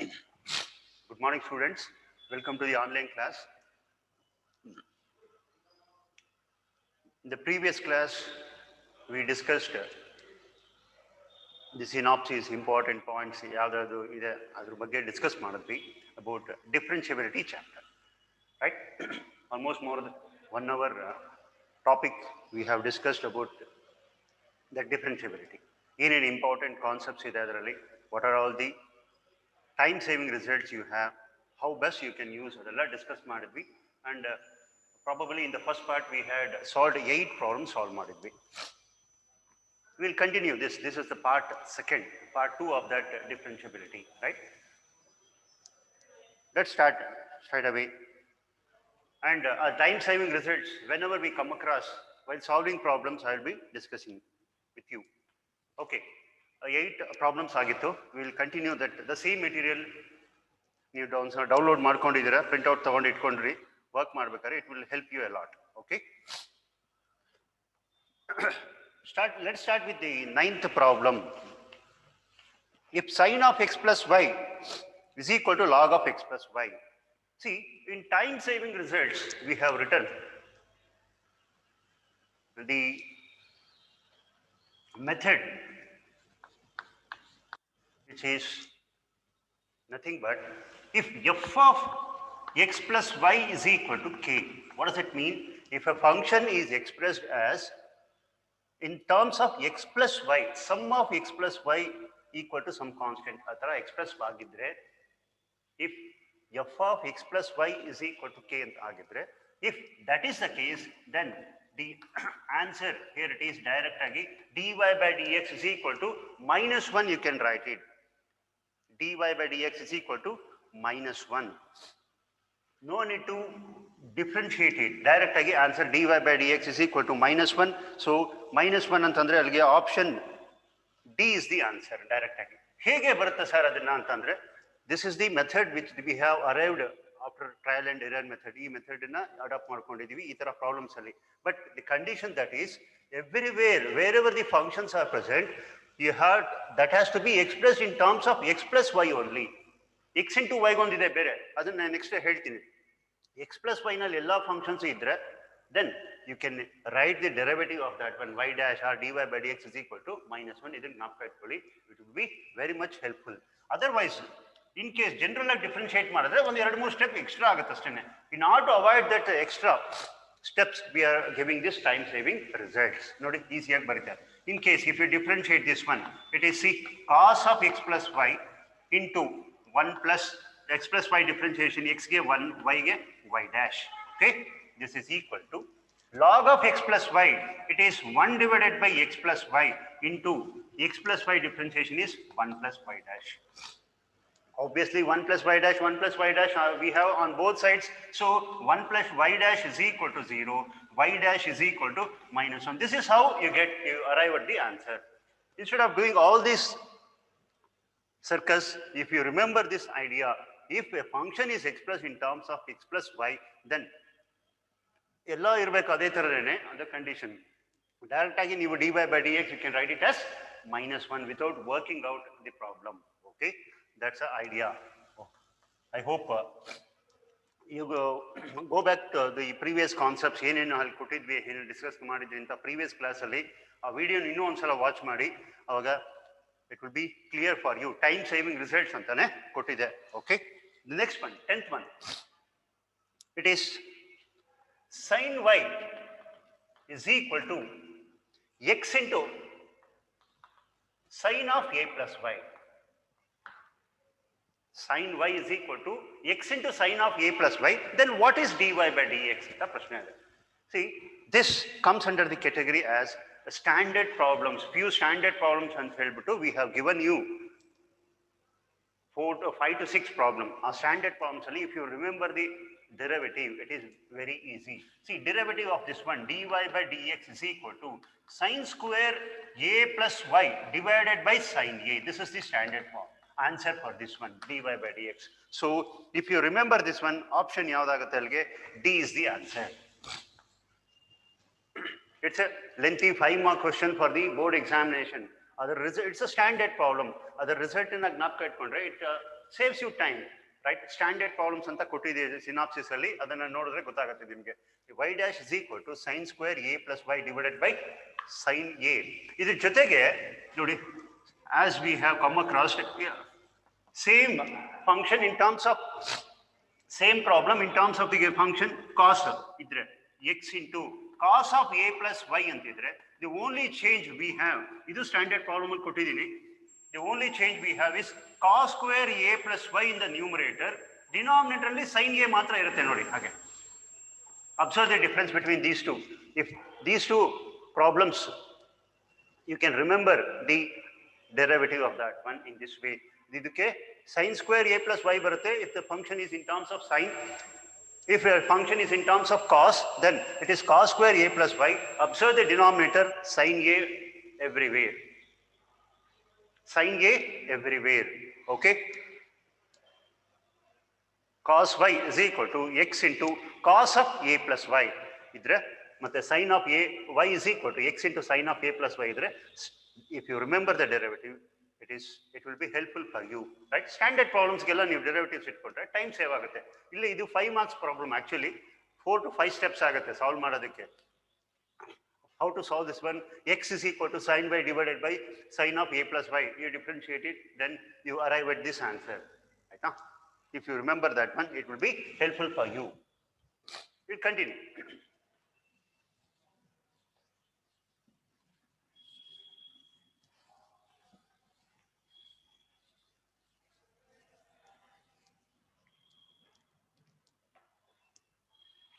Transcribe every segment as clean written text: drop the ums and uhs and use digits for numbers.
Good morning, students. Welcome to the online class. In the previous class, we discussed the synopsis, important points, adr bagge discuss madidvi about differentiability chapter, right? Almost more than 1 hour topic we have discussed about the differentiability. ಏನೇನು important concepts ಇದೆ ಅದರಲ್ಲಿ, what are all the time saving results you have, how best you can use ಅದೆಲ್ಲ discuss ಮಾಡಿದ್ವಿ. And probably in the first part we had solved 8 problems solve ಮಾಡಿದ್ವಿ. We will continue this. This is the part 2 of that differentiability, right? Let's start straight away. And our time saving results, whenever we come across while solving problems, I will be discussing with you. Okay, 8 problems ಆಗಿತ್ತು. We will continue that. The same material ನೀವು download ಮಾಡ್ಕೊಂಡಿದ್ದೀರಾ, printout ತಗೊಂಡು ಇಟ್ಕೊಂಡ್ರಿ, work ಮಾಡ್ಬೇಕಾದ್ರೆ it will help you a lot. Okay. Let's start with the 9th problem. If sin of x plus y is equal to log of x plus y. See, in time saving results, we have written the method which is nothing but if f of x plus y is equal to k. What does it mean? If a function is expressed as in terms of x plus y, sum of x plus y equal to some constant, atara x plus agidre, if f of x plus y is equal to k anta agidre, if that is the case, then the answer here it is direct agi dy by dx is equal to -1. You can write it dy by dx is equal to -1. No need to differentiate it. Direct agi answer dy by dx is equal to -1. So -1 ಅಂತಂದ್ರೆ ಅಲ್ಲಿಗೆ option D is the answer direct agi. ಹೇಗೆ ಬರುತ್ತೆ sir ಅದನ್ನ ಅಂತಂದ್ರೆ, this is the method which we have arrived after trial and error method. ಈ method ನ adapt ಮಾಡ್ಕೊಂಡಿದೀವಿ ಈ ತರ ಪ್ರಾಬ್ಲಮ್ಸ್ ಅಲ್ಲಿ. But the condition that is everywhere, wherever the functions are present, you have that has to be expressed in terms of x plus y only. x into y ಒಂದಿದೆ ಬೇರೆ, ಅದನ್ನ next ಹೇಳ್ತೀನಿ. x plus y ನಲ್ಲಿ ಎಲ್ಲಾ functions ಇದ್ರೆ then you can write the derivative of that one, y dash or dy by dx is equal to -1. ಇದನ್ನ ಜ್ಞಾಪಕ ಇಟ್ಕೊಳ್ಳಿ, it will be very much helpful. Otherwise, in case general ಆಗಿ differentiate ಮಾಡಿದ್ರೆ ಒಂದು 2-3 step extra ಆಗುತ್ತೆ ಅಷ್ಟೇ. In order to avoid that extra steps, we are giving this time saving results. ನೋಡಿ ಈಸಿಯಾಗಿ ಬರೀತಾರೆ. In case if you differentiate this one, it is see cos of x plus y into 1 plus x plus y differentiation, x ಗೆ 1, y ಗೆ y dash. Okay, this is equal to log of x plus y, it is 1 divided by x plus y into x plus y differentiation is 1 plus y dash. Obviously 1 plus y dash, 1 plus y dash we have on both sides. So 1 plus y dash is equal to 0, y dash is equal to -1. This is how you arrive at the answer. Instead of doing all this circus, if you remember this idea, if a function is expressed in terms of x plus y, then ಎಲ್ಲ ಇರಬೇಕು ಅದೇ ತರನೇ the condition. Direct ಆಗಿ ನೀವು dy by dx you can write it as -1 without working out the problem. Okay, that's the idea. I hope you go back to the previous concepts, ಏನೇನು ಅಲ್ಲಿ ಕೊಟ್ಟಿದ್ವಿ, ಏನೇನು ಡಿಸ್ಕಸ್ ಮಾಡಿದ್ವಿ ಅಂತ ಪ್ರೀವಿಯಸ್ ಕ್ಲಾಸ್ ಅಲ್ಲಿ ಆ ವಿಡಿಯೋನ ಇನ್ನೂ ಒಂದ್ಸಲ ವಾಚ್ ಮಾಡಿ, ಅವಾಗ it will be clear for you. Time saving results ಅಂತಾನೆ ಕೊಟ್ಟಿದೆ. Okay, the next one, 10th one, it is sin y is equal to x into sin of a plus y. Sin y is equal to x into sin of a plus y. Then what is dy by dx? The ಪ್ರಶ್ನೆ ಇದೆ. See, this comes under the category as standard problems. Few standard problems ಅಂತ ಹೇಳ್ಬಿಟ್ಟು we have given you 5 to 6 problems. Our standard problems ಅಲ್ಲಿ if you remember the derivative, it is very easy. See, derivative of this one dy by dx is equal to sin square a plus y divided by sin a. This is the standard form. Answer for this one dy by dx. So if you remember this one, option ಯಾವ್ದಾಗುತ್ತೆ ಅಲ್ಲಿಗೆ D is the answer. It's a lengthy 5-mark question for the board examination. It's a standard problem. Other result in ಜ್ಞಾಪಕ ಇಟ್ಕೊಂಡ್ರೆ it saves you time, right? Standard problems anta kottidide synopsis alli adanna nodidre gottagutte nimage. Y dash is equal to sin square a plus y divided by sin a. Idr jotege nodi, as we have come across same function in terms of same problem in terms of the function cos idre x into cos of a plus y antidre, the only change we have, idu standard problem alli kottidini, the only change we have is cos square a plus y in the numerator, denominator alli sin a matra irutte nodi hage. Observe the difference between these two. If these two problems, you can remember the derivative of that one in this way. Idukke sin square a plus y barutte if the function is in terms of sin. If a function is in terms of cos, then it is cos square a plus y. Observe the denominator sin a everywhere. Sin a everywhere. Okay. Cos y is equal to x into cos of a plus y. Idre matte sin of a y is equal to x into sin of a plus y idre. If you remember the derivative, it will be helpful for you, right? Standard problems gella ನೀವು derivatives ಇಟ್ಕೊಂಡ್ರೆ time save ಆಗುತ್ತೆ. ಇಲ್ಲಿ ಇದು 5 marks problem, actually 4 to 5 steps ಆಗುತ್ತೆ solve ಮಾಡೋದಕ್ಕೆ. How to solve this one? X is equal to sin y divided by sin of a plus y. You differentiate it, then you arrive at this answer, right? Now, if you remember that one, it will be helpful for you. We'll continue.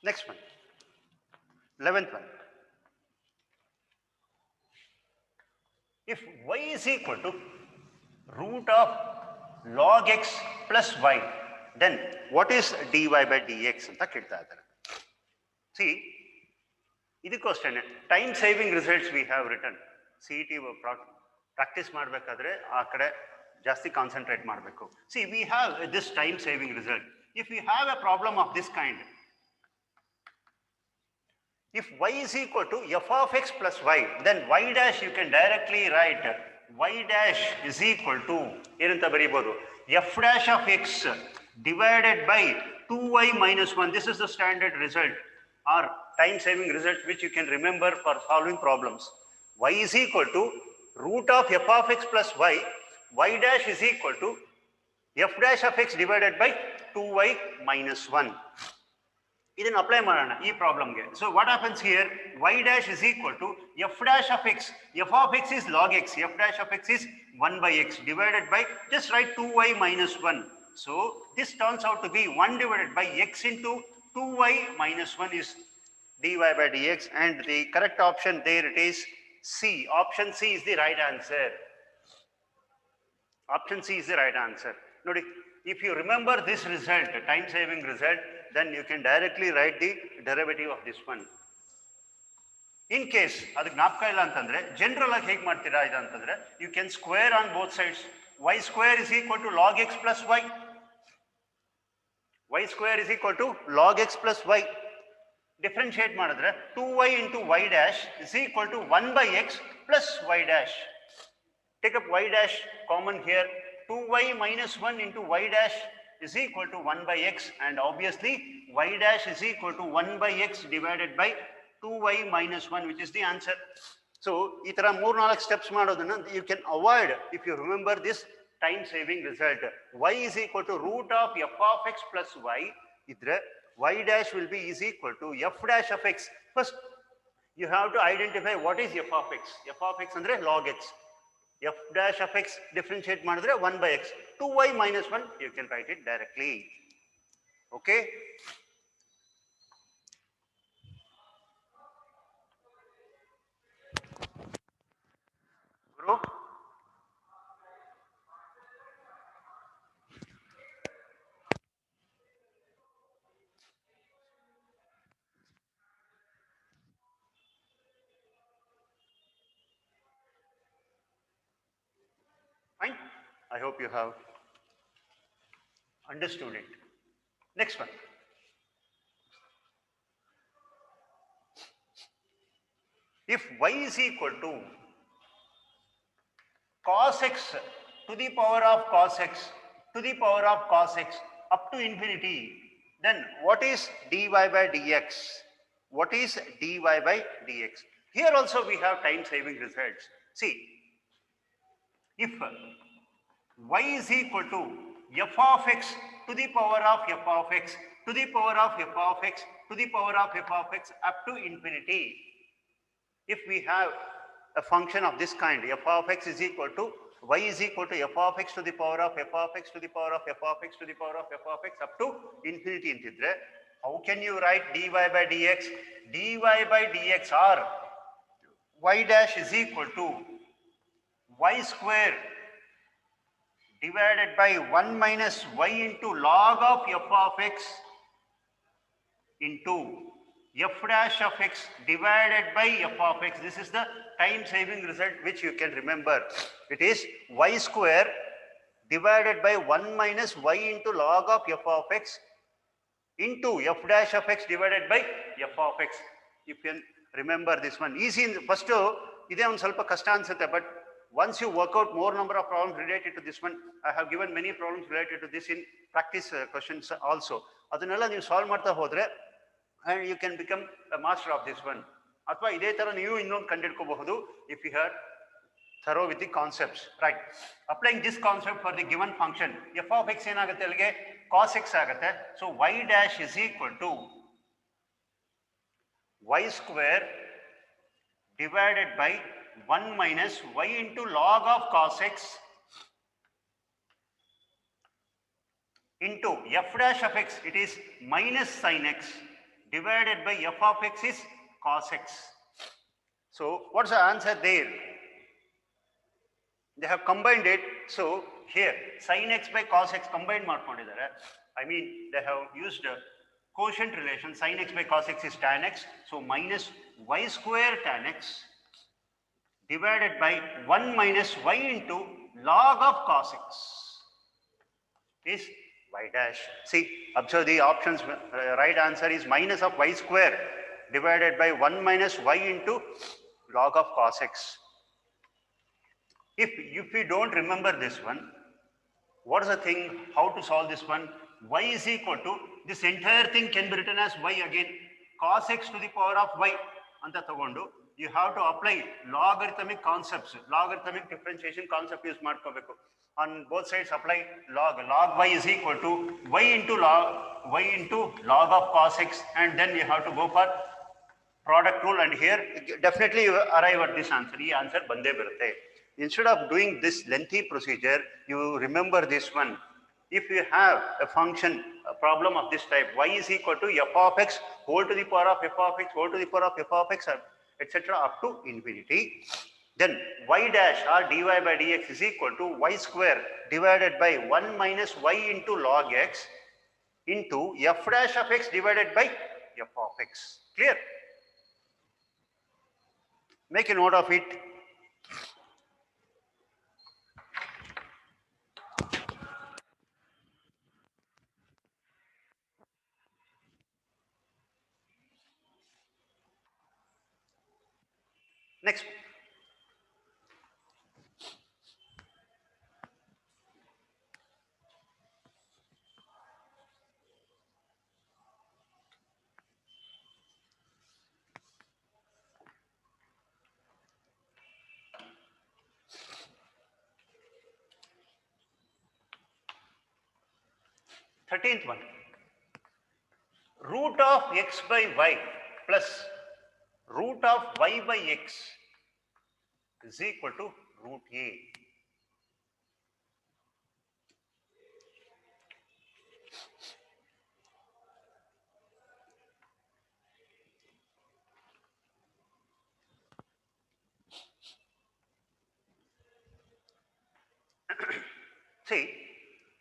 Next one, 11th one. If y is equal to root of log x plus y, then what is dy by dx anta kelta idare. See, idikostane time saving results we have written. CET practice ಮಾಡಬೇಕಾದ್ರೆ ಆ ಕಡೆ ಜಾಸ್ತಿ concentrate ಮಾಡಬೇಕು. See, we have this time saving result. If we have a problem of this kind, if y is equal to f of x plus y, then y dash you can directly write y dash is equal to ಏನಂತ ಬರೀಬಹುದು, f dash of x divided by 2y minus 1. This is the standard result or time saving result which you can remember for solving problems. Y is equal to root of f of x plus y, y dash is equal to f dash of x divided by 2y minus 1. ಇದನ್ನು apply ಮಾಡೋಣ ಈ ಪ್ರಾಬ್ಲಮ್ಗೆ. So what happens here, y dash is equal to f dash of x. f of x is log x, f dash of x is 1 by x divided by, just write 2y minus 1. So this turns out to be 1 divided by x into 2y minus 1 is dy by dx, and the correct option there it is C. Option C is the right answer. Option C is the right answer. Nodi, if you remember this result, time saving result, then you can directly write the derivative of this one. In case adu gnapaka illa antandre general agi hege martira idu antandre, you can square on both sides. Y square is equal to log x plus y. Y square is equal to log x plus y. Differentiate madidre 2y into y dash is equal to 1 by x plus y dash. Take up y dash common here. 2y minus 1 into y dash is equal to 1 by x, and obviously y dash is equal to 1 by x divided by 2y minus 1, which is the answer. So ee tara 3-4 steps madodana you can avoid if you remember this time saving result. Y is equal to root of f of x plus y idre y dash will be is equal to f dash of x. First you have to identify what is f of x. F of x andre log x. F dash of x differentiate madidre 1 by x. 2y minus 1 you can write it directly. Okay. Guru? Fine. I hope you have understood it. Next one. If y is equal to cos x to the power of cos x, to the power of cos x up to infinity, then what is dy by dx? What is dy by dx? Here also we have time saving results. See, if y is equal to f of x to the power of f of x to the power of f of x to the power of f of x up to infinity, if we have a function of this kind, f of x is equal to y is equal to f of x to the power of f of x to the power of f of x to the power of f of x up to infinity antidre, how can you write dy by dx? Dy by dx or y dash is equal to y square divided by 1 minus y into log of f of x into f dash of x divided by f of x. This is the time saving result which you can remember. It is y square divided by 1 minus y into log of f of x into f dash of x divided by f of x. You can remember this one. Easy in the first, ide on ಸ್ವಲ್ಪ ಕಷ್ಟ ಅನ್ಸುತ್ತೆ, but once you work out more number of problems related to this one, I have given many problems related to this in practice questions also. ಅದನ್ನೆಲ್ಲ ನೀವು solve ಮಾಡ್ತಾ ಹೋದ್ರೆ and you can become a master of this one. ಅಥವಾ ಇದೇ ತರ ನೀವು ಇನ್ನೊಂದು ಕಂಡುಹಿಡ್ಕೋಬಹುದು if you are thorough with the concepts, right? Applying this concept for the given function, f of x ಏನಾಗುತ್ತೆ ಅಲ್ಲಿಗೆ cos x ಆಗುತ್ತೆ. So y dash is equal to y square divided by 1 minus y into log of cos x into f dash of x, it is minus sin x divided by f of x is cos x. So what's the answer there? They have combined it. So here sin x by cos x combined ಮಾಡ್ಕೊಂಡಿದ್ದಾರೆ. I mean they have used a quotient relation. Sin x by cos x is tan x. So minus y square tan x divided by 1 minus y into log of cos x is y dash. See, observe the options. Right answer is minus of y square divided by 1 minus y into log of cos x. If we don't remember this one, what is the thing, how to solve this one? Y is equal to, this entire thing can be written as y again, cos x to the power of y anta tagondu, you have to apply logarithmic concepts, logarithmic differentiation concept use ಮಾಡ್ಕೋಬೇಕು. On both sides apply log y is equal to y into log of cos x, and then you have to go for product rule, and here definitely you arrive at this answer. ಈ answer ಬಂದೇ ಬರುತ್ತೆ. Instead of doing this lengthy procedure, you remember this one. If you have a function, a problem of this type, y is equal to f of x whole to the power of f of x whole to the power of f of x, etc. up to infinity, then y dash or dy by dx is equal to y square divided by 1 minus y into log x into f dash of x divided by f of x. Clear? Make a note of it. Next. Thirteenth one. Root of x by y plus root of y by x is equal to root a. See,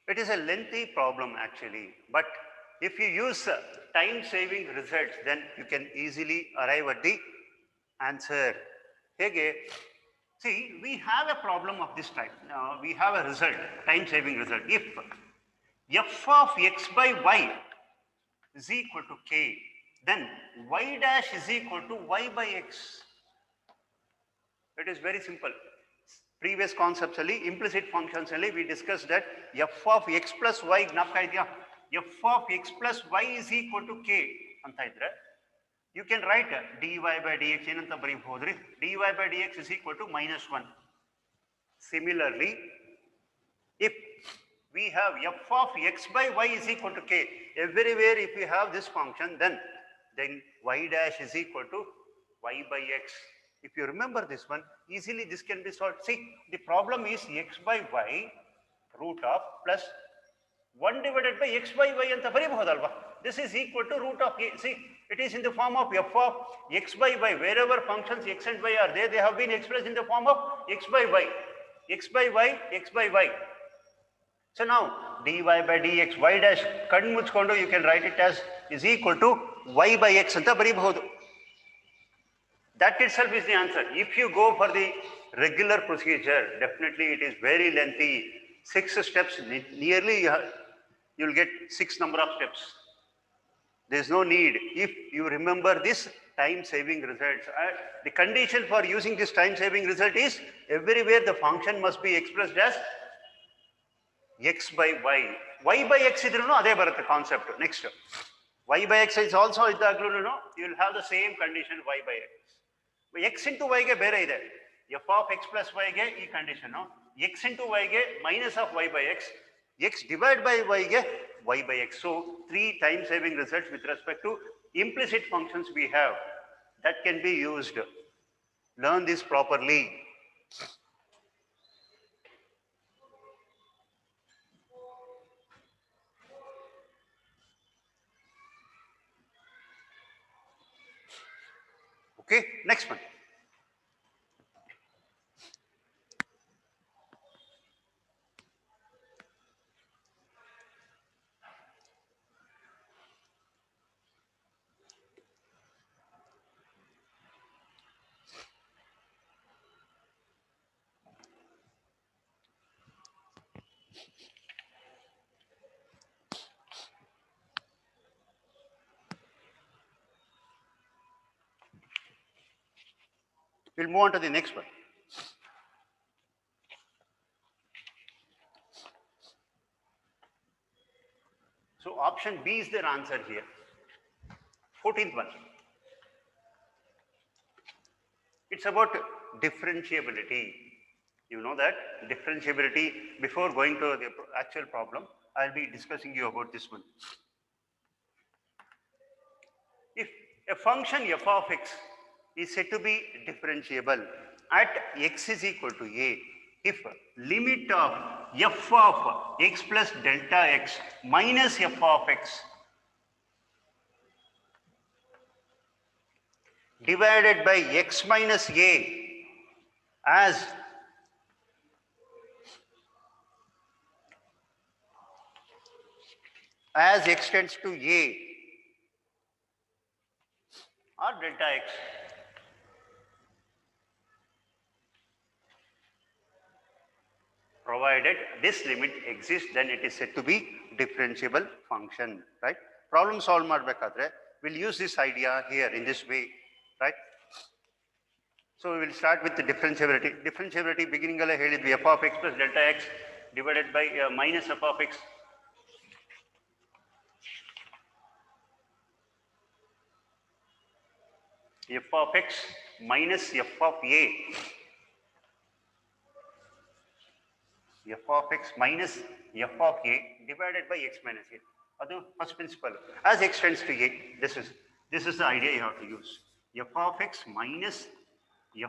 it is a lengthy problem actually, but if you use time saving results, then you can easily arrive at the answer. Hege, see, we have a problem of this type. We have a result, time saving result. If f of x by y is equal to k, then y dash is equal to y by x. It is very simple. previous concepts ಅಲ್ಲಿ implicit functions ಅಲ್ಲಿ we discussed that f of x plus y ಜ್ಞಾಪಕ ಇದೆಯಾ, f of x plus y is equal to k ಅಂತ ಇದ್ರೆ you can write dy by dx ಏನಂತ ಬರೀಬಹುದ್ರಿ, dy by dx is equal to -1. Similarly, if we have f of x by y is equal to k, everywhere if we have this function, then y dash is equal to y by x. If you remember this one, easily this can be solved. See, the problem is x by y root of plus 1 divided by x by y anta ಬರೀಬಹುದಲ್ವಾ. This is equal to root of a. See, it is in the form of f of x by y. Wherever functions x and y are there, they have been expressed in the form of x by y. X by y, x by y. So now dy by dx y dash ಕಣ್ಣು ಮುಚ್ಕೊಂಡು you can write it as is equal to y by x ಅಂತ ಬರೀಬಹುದು. That itself is the answer. If you go for the regular procedure, definitely it is very lengthy. 6 steps, nearly you will get 6 number of steps. There is no need. If you remember this time saving results, the condition for using this time saving result is everywhere the function must be expressed as x by y. Y by x idrunu ade barutte concept. Next, y by x is also idaglu you will have the same condition y by x. x into y ge bere ide, f of x plus y ge ee condition, x into y ge minus of y by x, x divided by y ge y by x. So 3 time saving results with respect to implicit functions we have that can be used. Learn this properly. Okay, next one. We'll move on to the next one. So option B is their answer here. 14th one. It's about differentiability. You know that differentiability. Before going to the actual problem, I'll be discussing you about this one. If a function f of x is said to be differentiable at x is equal to a, if limit of f of x plus delta x minus f of x divided by x minus a as x tends to a or delta x, provided this limit exists, then it is said to be differentiable function, right? Problem solve ಮಾಡಬೇಕಾದ್ರೆ we'll use this idea here in this way, right? So we will start with the differentiability. Differentiability beginning alle helidvi f of x plus delta x divided by minus f of x f of x minus f of a, f of x minus f of a divided by x minus a. That's the first principle. As x tends to a, this is the idea you have to use. F of x minus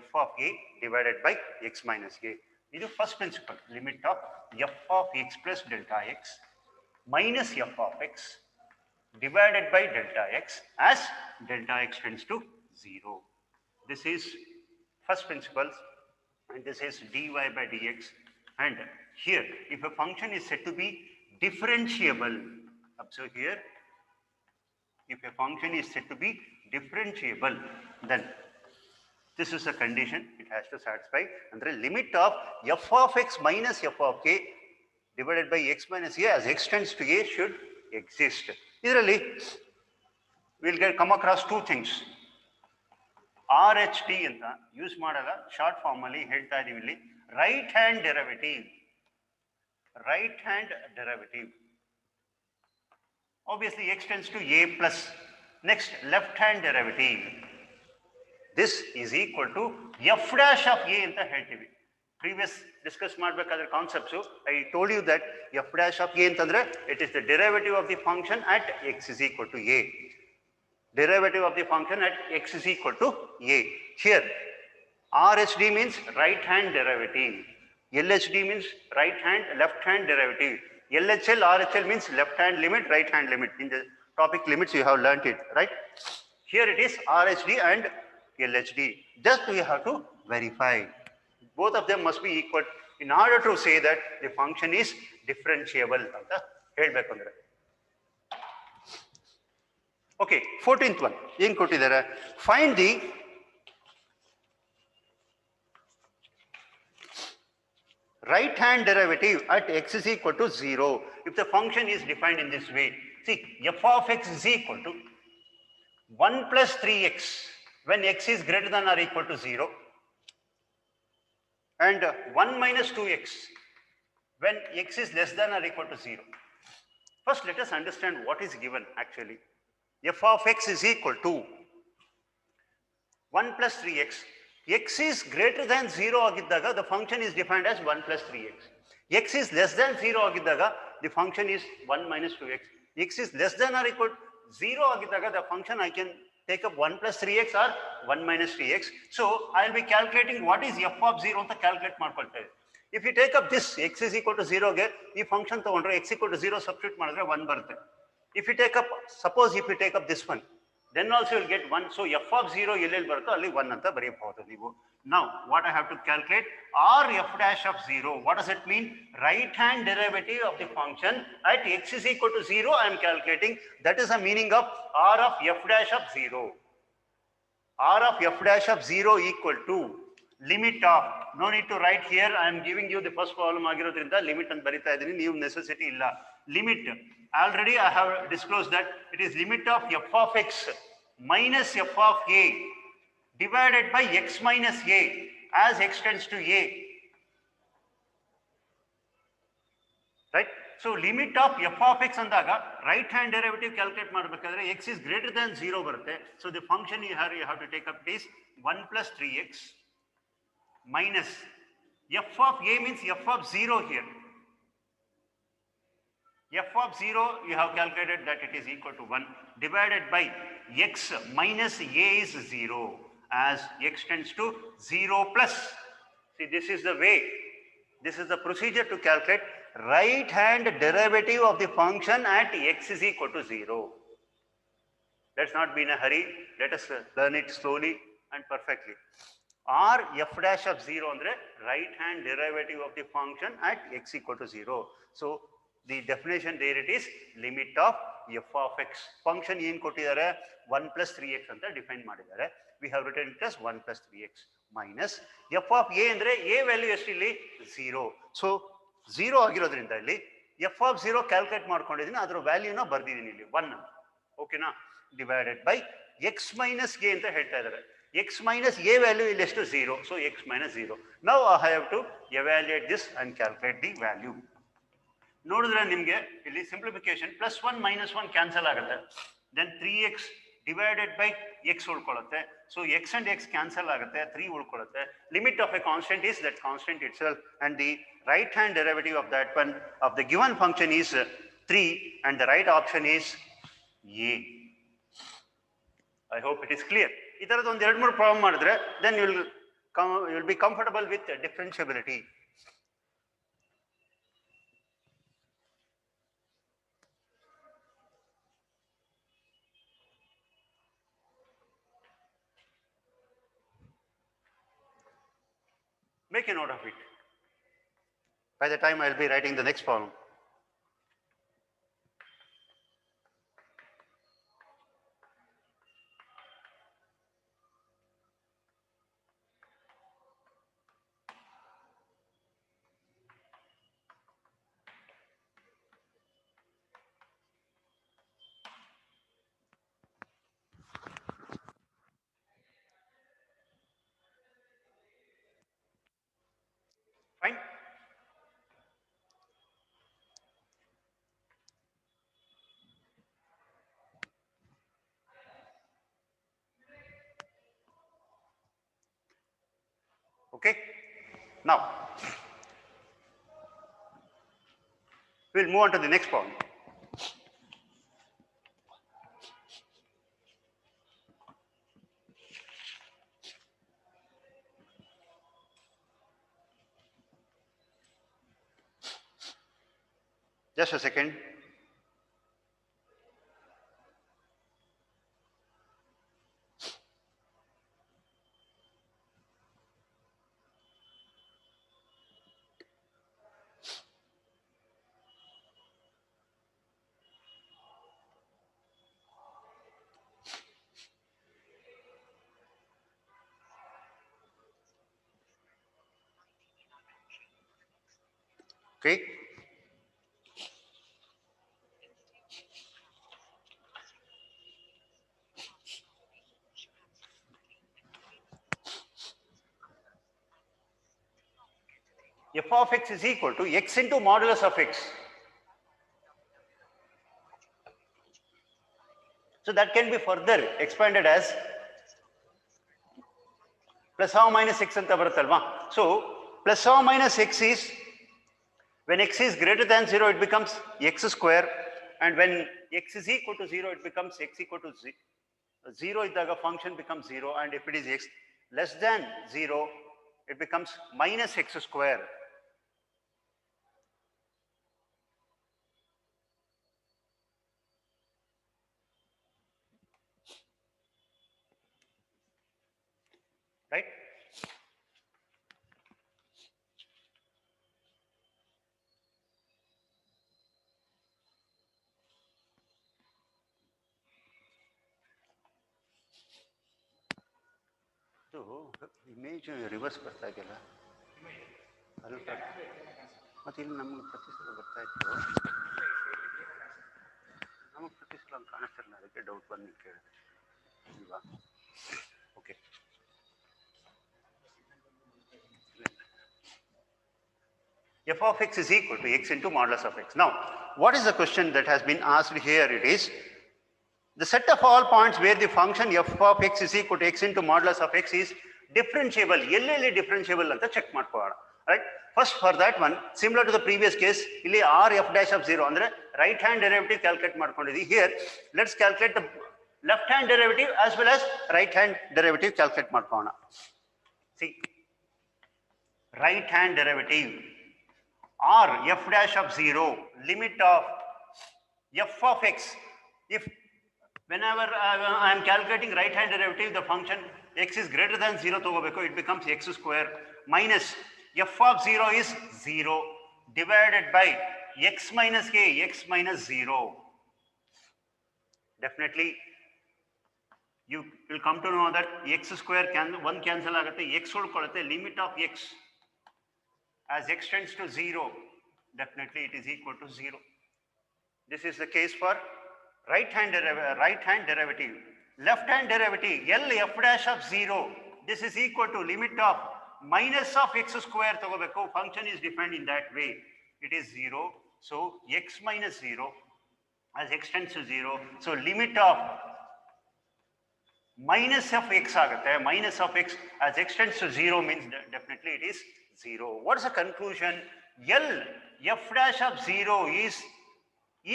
f of a divided by x minus a. This is the first principle. Limit of f of x plus delta x minus f of x divided by delta x as delta x tends to 0. This is first principle, and this is dy by dx. And here, if a function is said to be differentiable, observe here, if a function is said to be differentiable, then this is a condition it has to satisfy. And the limit of f of x minus f of a divided by x minus a as x tends to a should exist. Ideally, we'll come across two things. R H T ಅಂತ use ಮಾಡಲ್ಲ, short form ಅಲ್ಲಿ ಹೇಳ್ತಾ ಇದೀವಿ ಇಲ್ಲಿ. Right hand derivative, right hand derivative. Obviously x tends to a plus. Next, left hand derivative. This is equal to f dash of a anta heltivi. Previous discuss madbekadre concepts, I told you that f dash of a antandre it is the derivative of the function at x is equal to a. Derivative of the function at x is equal to a. Here RHD means right hand derivative. LHD means right hand, left hand derivative. LHL, RHL means left hand limit, right hand limit. In the topic limits, you have learnt it, right? Here it is RHD and LHD. Just we have to verify. Both of them must be equal in order to say that the function is differentiable. Okay, 14th one. Find the right hand derivative at x is equal to 0 if the function is defined in this way. See, f of x is equal to 1 plus 3x when x is greater than or equal to 0 and 1 minus 2x when x is less than or equal to 0. First, let us understand what is given actually. F of x is equal to 1 plus 3x. X is greater than 0 agiddaga the function is defined as 1 plus 3x. X is less than 0 agiddaga the function is 1 minus 2x. X is less than or equal to 0 agiddaga the function I can take up 1 plus 3x or 1 minus 3x. So I will be calculating what is f of 0 anta calculate ಮಾಡ್ಕೊಳ್ತಾ. If you take up this x is equal to 0 ಗೆ ಈ function ತಗೊಂಡ್ರೆ x equal to 0 substitute ಮಾಡಿದ್ರೆ 1 ಬರುತ್ತೆ. If you take up, suppose if you take up this one, then also you will get 1. So f of 0 ಎಲ್ಲೆಲ್ಲಿ ಬರುತ್ತೋ ಅಲ್ಲಿ 1 ಅಂತ ಬರೆಯಬಹುದು ನೀವು. Now what I have to calculate r f dash of 0. What does it mean? Right hand derivative of the function at x is equal to 0 I am calculating. That is the meaning of r of f dash of 0. R of f dash of 0 equal to limit of, no need to write here, I am giving you the first problem ಆಗಿರೋದ್ರಿಂದ limit ಅಂತ ಬರಿತಾ ಇದ್ದೀನಿ, ನೀವು necessity ಇಲ್ಲ. Limit, already I have disclosed that it is limit of f of x minus f of a divided by x minus a as x tends to a. Right? So limit of f of x andaga right hand derivative calculate ಮಾಡಬೇಕಾದ್ರೆ x is greater than 0 ಬರುತ್ತೆ. So the function you have to take up is 1 plus 3x minus f of a means f of 0 here. F of 0 you have calculated that it is equal to 1 divided by x minus a is 0 as x tends to 0 plus. See, this is the way, this is the procedure to calculate right hand derivative of the function at x is equal to 0. Let's not be in a hurry, let us learn it slowly and perfectly. R f dash of 0 andre right hand derivative of the function at x equal to 0. So the definition there it is limit of f of x. Function ಏನು ಕೊಟ್ಟಿದ್ದಾರೆ 1 plus 3x ಅಂತ define ಮಾಡಿದ್ದಾರೆ. We have written it as 1 plus 3x minus f of a ಅಂದ್ರೆ a value ಎಷ್ಟು ಇಲ್ಲಿ 0. So 0 ಆಗಿರೋದ್ರಿಂದ ಇಲ್ಲಿ f of 0 calculate ಮಾಡ್ಕೊಂಡಿದ್ದೀನಿ, ಅದರ ವ್ಯಾಲ್ಯೂನ ಬರ್ದಿದ್ದೀನಿ ಇಲ್ಲಿ 1 ಅಂತ. ಓಕೆನಾ? Divided by x minus a ಅಂತ ಹೇಳ್ತಾ ಇದ್ದಾರೆ. x minus a value is less to 0. So x minus 0. Now I have to evaluate this and calculate the value. ನೋಡಿದ್ರೆ ನಿಮಗೆ ಇಲ್ಲಿ ಸಿಂಪ್ಲಿಫಿಕೇಶನ್ ಪ್ಲಸ್ 1 ಮೈನಸ್ 1 ಕ್ಯಾನ್ಸಲ್ ಆಗುತ್ತೆ. Then 3x divided by x ಉಳ್ಕೊಳ್ಳುತ್ತೆ. So x and x cancel ಆಗುತ್ತೆ, 3 ಉಳ್ಕೊಳ್ಳುತ್ತೆ. Limit of a constant is that constant itself and the right hand derivative of that one of the given function is 3 and the right option is a. I hope it is clear. ಈ ತರದ ಒಂದು 2-3 problem ಮಾಡಿದ್ರೆ then you will be comfortable with differentiability. Make a note of it. By the time I will be writing the next problem. Okay. Now, we'll move on to the next problem. Just a second. Okay. F of x is equal to x into modulus of x. So that can be further expanded as plus or minus x anta baruttallva. So plus or minus x is, when x is greater than 0, it becomes x square, and when x is equal to 0, it becomes x equal to 0 iddaga function becomes 0, and if it is x less than 0, it becomes minus x square. Right? So image reverse ಬರ್ತಾ ಇದೆಯಲ್ಲ ಅಲ್ಪ ಮತ್ತೆ ಇಲ್ಲಿ ನಮಗೆ ಪ್ರತಿ ಸಲ ಬರ್ತಾ ಇತ್ತು, ನಮಗೆ ಪ್ರತಿ ಸಲ ಕಾಣಿಸ್ತಿರಲಿಲ್ಲ, ಅದಕ್ಕೆ ಡೌಟ್ ಬಂದು ಕೇಳಿದೆ ಇಲ್ವಾ? Okay. F of x is equal to x into modulus of x. Now, what is the question that has been asked here? It is the set of all points where the function f of x is equal to x into modulus of x is differentiable. ಎಲ್ಲೆಲ್ಲಿ differentiable ಅಂತ check ಮಾಡ್ಕೊಳ್ಳೋಣ. Right? First, for that one, similar to the previous case, ಇಲ್ಲಿ r f dash of 0 ಅಂದ್ರೆ right hand derivative calculate ಮಾಡ್ಕೊಂಡಿದ್ದೀವಿ. Here, let's calculate the left hand derivative as well as right hand derivative calculate ಮಾಡ್ಕೊಳ್ಳೋಣ. See, right hand derivative r f dash of 0, limit of f of x. If whenever I am calculating right hand derivative, the function x is greater than 0 ತಗೋಬೇಕು, it becomes x square minus f of 0 is 0 divided by x minus k, x minus 0. Definitely you will come to know that x square one cancel ಆಗುತ್ತೆ, x ಉಳ್ಕೊಳ್ಳುತ್ತೆ, limit of x as x tends to 0, definitely it is equal to 0. This is the case for right hand derivative. Left hand derivative, L f dash of 0, this is equal to limit of minus of x square ತಗೋಬೇಕು. Function is defined in that way. It is 0. So x minus 0 as x tends to 0. So limit of minus of x ಆಗುತ್ತೆ. Minus of x as x tends to 0 means definitely it is 0. What is the conclusion? L f dash of 0 is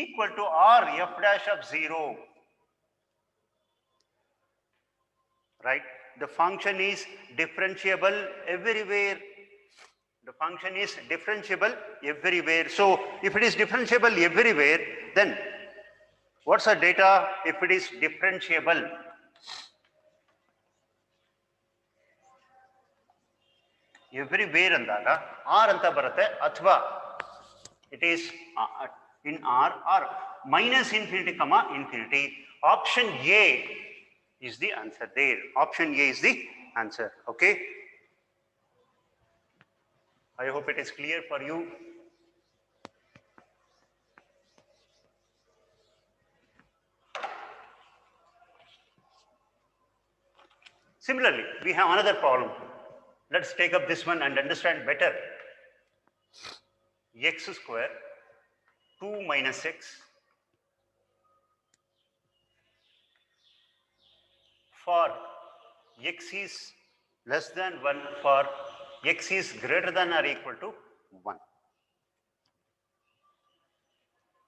equal to r f dash of 0. Right? The function is differentiable everywhere. The function is differentiable everywhere. So if it is differentiable everywhere, then what's the data if it is differentiable? Everywhere ಅಂದಾಗ r ಅಂತ ಬರುತ್ತೆ, ಅಥವಾ it is in r or minus infinity comma infinity. Option A is the answer there. Option A is the answer. Okay. I hope it is clear for you. Similarly, we have another problem. Let's take up this one and understand better. X square 2 minus x for x is less than 1, for x is greater than or equal to 1.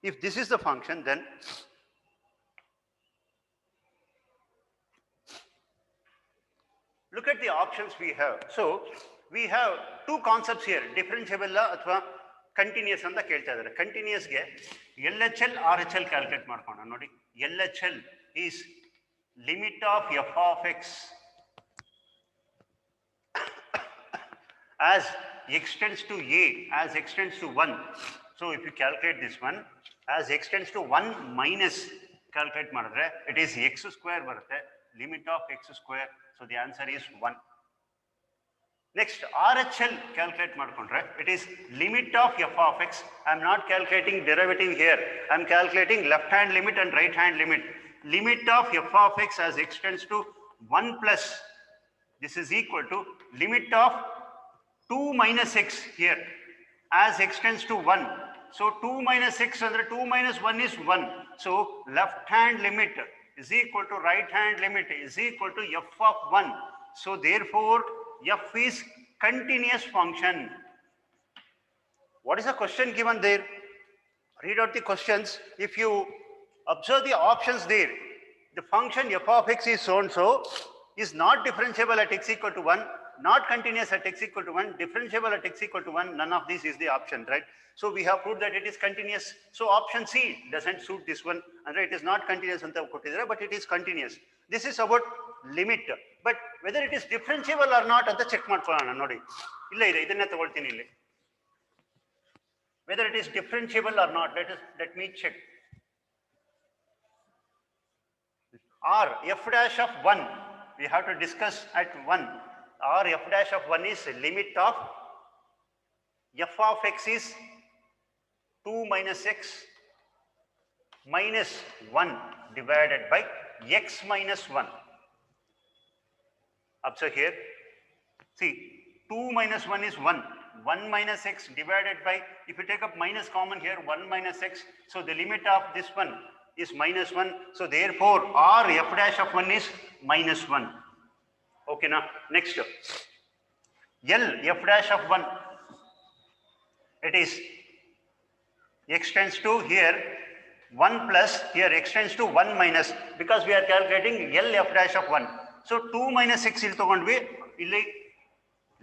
If this is the function, then look at the options we have. So we have two concepts here, differentiable ಅಥವಾ continuous ಅಂತ ಕೇಳ್ತಾ ಇದ್ದಾರೆ. Continuous ಗೆ LHL RHL calculate ಮಾಡ್ಕೋಣ ನೋಡಿ. LHL is limit of f of x as x tends to a, as x tends to 1. So if you calculate this one, as x tends to 1 minus calculate ಮಾಡಿದ್ರೆ it is x square ಬರುತ್ತೆ, limit of x square. So the answer is 1. Next, RHL calculate ಮಾಡ್ಕೊಂಡ್ರೆ it is limit of f of x. I am not calculating derivative here. I am calculating left hand limit and right hand limit. Limit of f of x as x tends to 1 plus, this is equal to limit of 2 minus x here as x tends to 1. So 2 minus x under 2 minus 1 is 1. So left hand limit is equal to right hand limit is equal to f of 1. So therefore f is continuous function. What is the question given there? Read out the questions. If you observe the options there, the function f of x is so and so, is not differentiable at x equal to 1, not continuous at x equal to 1, differentiable at x equal to 1, none of these is the option, right? So we have proved that it is continuous. So option C doesn't suit this one, and it is not continuous, but it is continuous. This is about limit, but whether it is differentiable or not anta check ಮಾಡ್ಕೊಳ್ಳೋಣ ನೋಡಿ. ಇಲ್ಲ ಇದೆ, ಇದನ್ನೇ ತಗೊಳ್ತೀನಿ ಇಲ್ಲಿ. Whether it is differentiable or not, let me check. R f dash of 1, we have to discuss at 1. R f dash of 1 is limit of f of x is 2 minus x minus 1 divided by x minus 1. Observe here. See, 2 minus 1 is 1. 1 minus x divided by, if you take up minus common here, 1 minus x. So the limit of this one is minus 1. So therefore, R f dash of 1 is minus 1. Okay, now next. L f dash of 1. It is x tends to here 1 plus, here x tends to 1 minus, because we are calculating L f dash of 1. So 2 minus x ಇಲ್ಲಿ ತಗೊಂಡ್ವಿ, ಇಲ್ಲಿ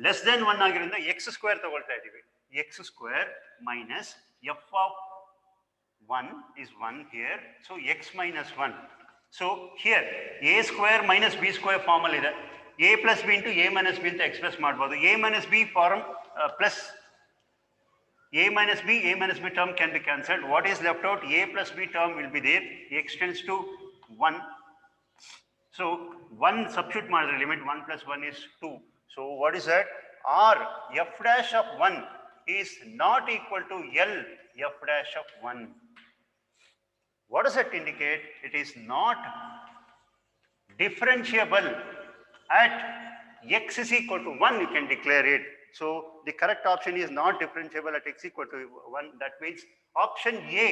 less than 1 ಆಗಿರೋದ್ರಿಂದ x square ತಗೊಳ್ತಾ ಇದೀವಿ. X square minus f of 1 is 1 here. So x minus 1. So here a square minus b square form ಅಲ್ಲಿ ಇದೆ. a plus b into a minus b ಅಂತ express ಮಾಡಬಹುದು. a minus b form plus a minus b term can be cancelled. What is left out? A plus b term will be there. X tends to 1. So 1 substitute ಮಾಡಿದ್ರೆ limit 1 plus 1 is 2. So what is that? R f dash of 1 is not equal to L f dash of 1. What does that indicate? It is not differentiable at x is equal to 1, you can declare it. So the correct option is not differentiable at x equal to 1. That means option A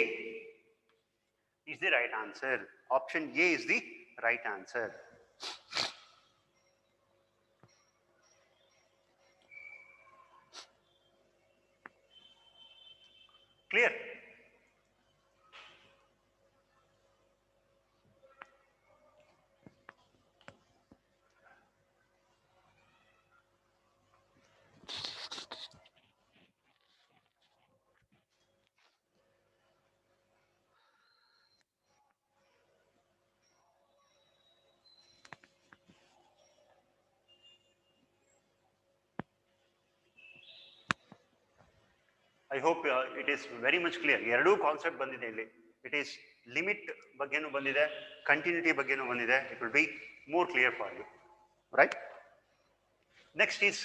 is the right answer. Option A is the right answer. Clear? I hope it is very much clear. ಎರಡು concept ಬಂದಿದೆ ಇಲ್ಲಿ. It is limit ಬಗ್ಗೆನೂ ಬಂದಿದೆ, continuity ಬಗ್ಗೆನೂ ಬಂದಿದೆ. It will be more clear for you, right? Next is,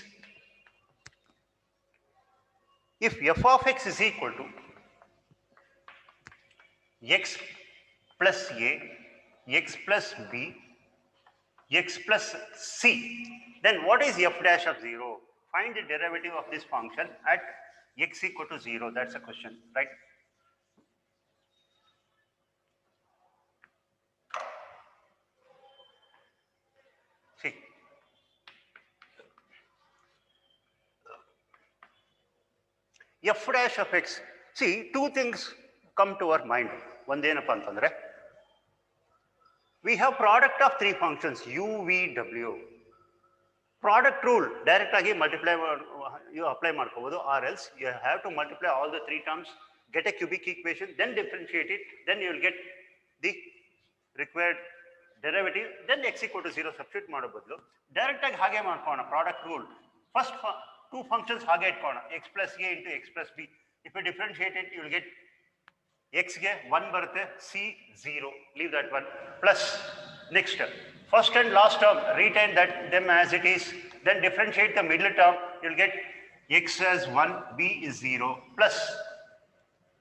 if f of x is equal to x plus a, x plus b, x plus c, then what is f dash of 0? Find the derivative of this function at x equal to 0. That's a question, right? See, f dash of x. See, two things come to our mind. One ಏನಪ್ಪ ಅಂತಂದ್ರೆ, we have product of three functions u, v, w. Product rule direct agi multiply you apply ಮಾಡ್ಕೋಬಹುದು, or else you have to multiply all the three terms, get a cubic equation, then differentiate it, then you will get the required derivative, then x equal to 0 substitute ಮಾಡೋ ಬದಲು direct ಆಗಿ ಹಾಗೆ ಮಾಡ್ಕೋಣ. Product rule first two functions ಹಾಗೆ ಇಟ್ಕೋಣ, x plus a into x plus b. If you differentiate it, you will get x ಗೆ 1 ಬರುತ್ತೆ, c 0, leave that one, plus next first and last term retain that them as it is, then differentiate the middle term, you will get x as 1, b is 0, plus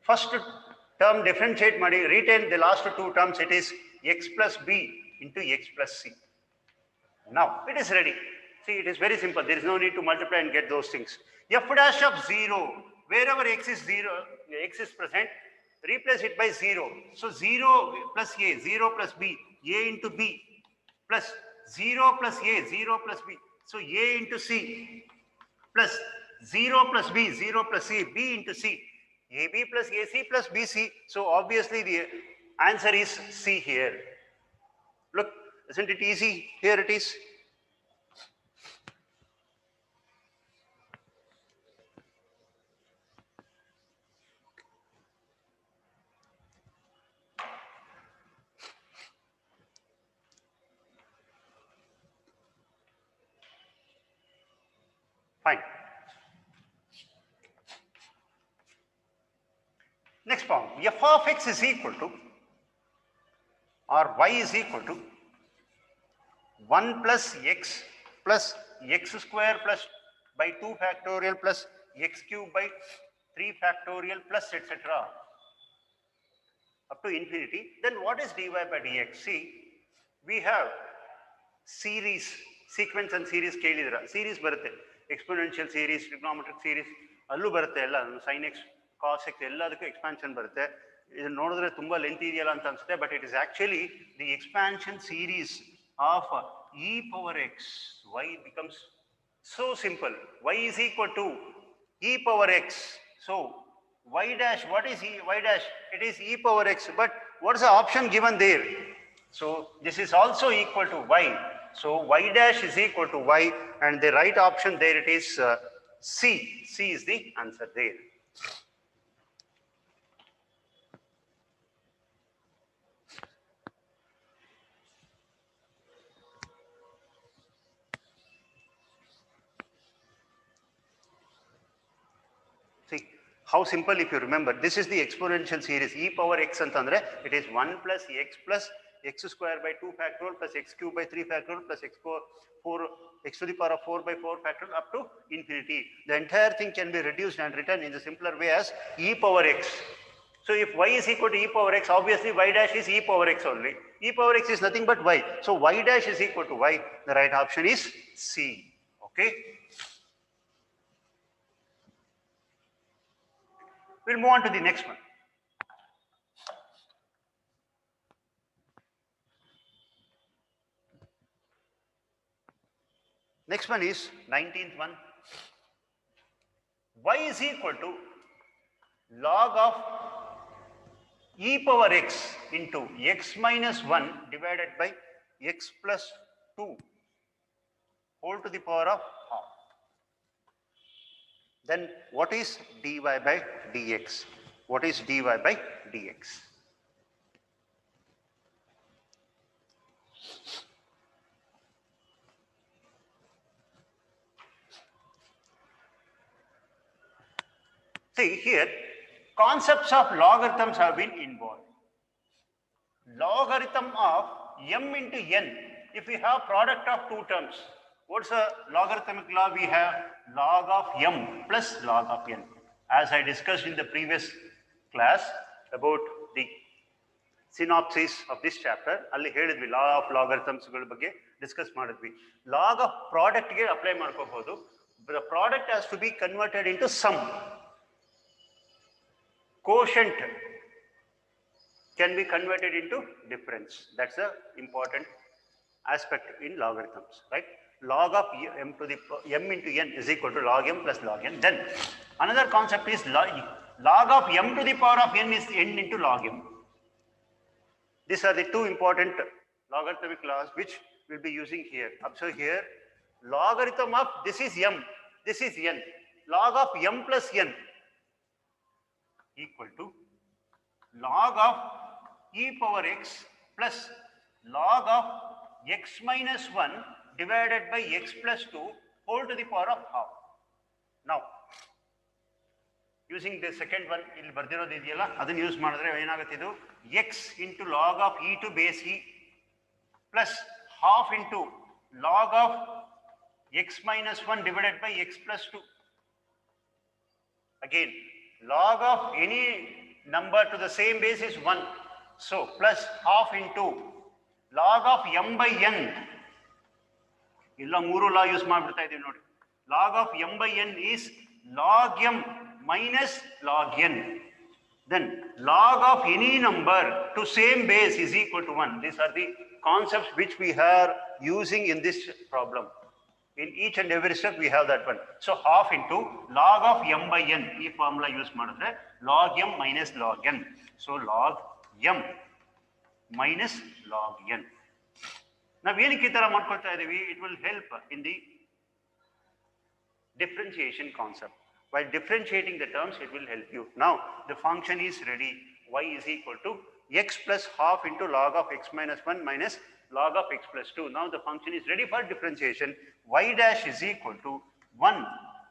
first term differentiate ಮಾಡಿ, retain the last two terms, it is x plus b into x plus c. Now it is ready. See, it is very simple, there is no need to multiply and get those things. F dash of 0, wherever x is 0, x is present, replace it by 0. So 0 plus a, 0 plus b, a into b, plus 0 plus a, 0 plus b. So a into c, plus 0 plus b, 0 plus c, b into c, ab plus ac plus bc. So obviously the answer is c here. Look, isn't it easy? Here it is. Fine. Next form, f of x is equal to, or y is equal to 1 plus x square plus by 2 factorial plus x cube by 3 factorial plus etc. up to infinity. Then what is dy by dx? See, we have series, sequence and series ಕೇಳಿದಿರ, series ಬರುತ್ತೆ, exponential series, trigonometric series ಅಲ್ಲೂ ಬರುತ್ತೆ, ಎಲ್ಲ sin x cos x ಎಲ್ಲದಕ್ಕೂ expansion ಬರುತ್ತೆ. ಇದನ್ನ ನೋಡಿದ್ರೆ ತುಂಬಾ length ಇದೆಯಲ್ಲ ಅಂತ ಅನ್ಸುತ್ತೆ, but it is actually the expansion series of e power x. Y becomes so simple. Y is equal to e power x. So y dash, what is y dash? It is e power x, but what is the option given there? So this is also equal to y. So y dash is equal to y, and the right option there it is c. C is the answer there. See how simple, if you remember, this is the exponential series e power x antandre it is 1 plus x square by 2 factorial plus x cube by 3 factorial plus x to the power of 4 by 4 factorial up to infinity. The entire thing can be reduced and written in the simpler way as e power x. So if y is equal to e power x, obviously y dash is e power x only. E power x is nothing but y. So y dash is equal to y. The right option is C. Okay. We'll move on to the next one. Next one is 19th one. Y is equal to log of e power x into x minus 1 divided by x plus 2 whole to the power of half. Then what is dy by dx? What is dy by dx? See here, concepts of logarithms have been involved. Logarithm of m into n, if we have product of two terms, what's the logarithmic law? We have log of m plus log of n. As I discussed in the previous class about the synopsis of this chapter, alli helidvi law of logarithms ಗಳ ಬಗ್ಗೆ discuss ಮಾಡಿದ್ವಿ. Log of product ಗೆ apply ಮಾಡ್ಕೋಬಹುದು. The product has to be converted into sum. Quotient can be converted into difference. That's the important aspect in logarithms, right? Log of m into n is equal to log m plus log n. Then Another concept is log of m to the power of n is n into log m. These are the two important logarithmic laws which we'll be using here. Observe here, logarithm of this is m, this is n. Log of m plus n equal to log of e power x plus log of x minus 1 divided by x plus 2 whole to the power of half. Now, using the second one, ಇಲ್ಲಿ ಬರ್ದಿರೋದು ಇದೆಯಲ್ಲ ಅದನ್ನು use ಮಾಡಿದ್ರೆ ಏನಾಗುತ್ತೆ ಇದು x into log of e to base e plus half into log of x minus 1 divided by x plus 2. Again, log of any number to the same base is 1. So, plus half into log of m by n. illa mooru law use maadbiಡ್ತಾ ಇದೀವಿ ನೋಡಿ. Log of m by n is log m minus log n. Then log of any number to same base is equal to 1. These are the concepts which we are using in this problem. In each and every step we have that one. So half into log of m by n. This formula use ಮಾಡಿದ್ರೆ log m minus log n. So log m minus log n. Now ಏನಕ್ಕೆ ಈ ತರ ಮಾಡ್ಕೊಳ್ತಾ ಇದೀವಿ? It will help in the differentiation concept. While differentiating the terms, it will help you. Now the function is ready. Y is equal to x plus half into log of x minus 1 minus log of x plus 2. Now the function is ready for differentiation. Y dash is equal to 1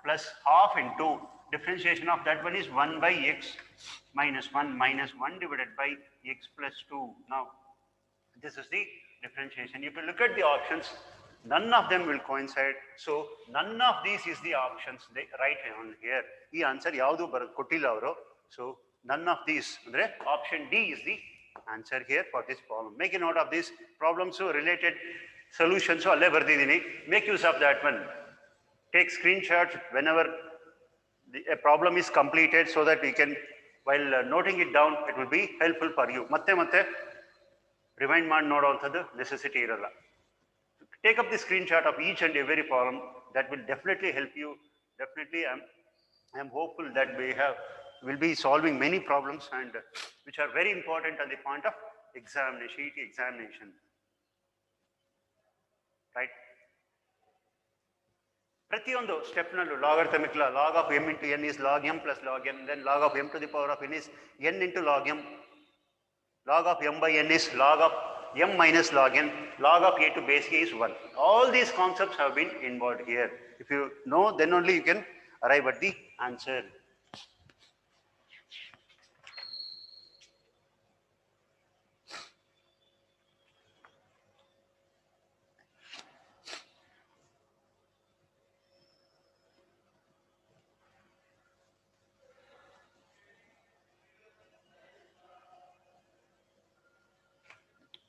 plus half into differentiation of that one is 1 by x minus 1 minus 1 divided by x plus 2. Now this is the differentiation. If you look at the options, none of them will coincide. So none of these is the options. They write on here. The answer yavadu kottilla avaru. So none of these. Andre option D is the answer here for this problem. Make a note of this problem. So related solutions. So alle bardidini. Make use of that one. Take screenshots whenever a problem is completed so that we can, while noting it down, it will be helpful for you. ಮತ್ತೆ remind ಮಾಡಿ ನೋಡುವಂಥದ್ದು necessity ಇರಲ್ಲ. Take up the screenshot of each and every problem. That will definitely help you. Definitely, I am hopeful that we will be solving many problems and which are very important at the point of examination. Right? ಪ್ರತಿಯೊಂದು ಸ್ಟೆಪ್ನಲ್ಲೂ logarithmic law, log of m into n is log m plus log n. Then log of m to the power of n is n into log m. Log of m by n is log of m minus log n. Log of a to base a is 1. All these concepts have been involved here. If you know, then only you can arrive at the answer.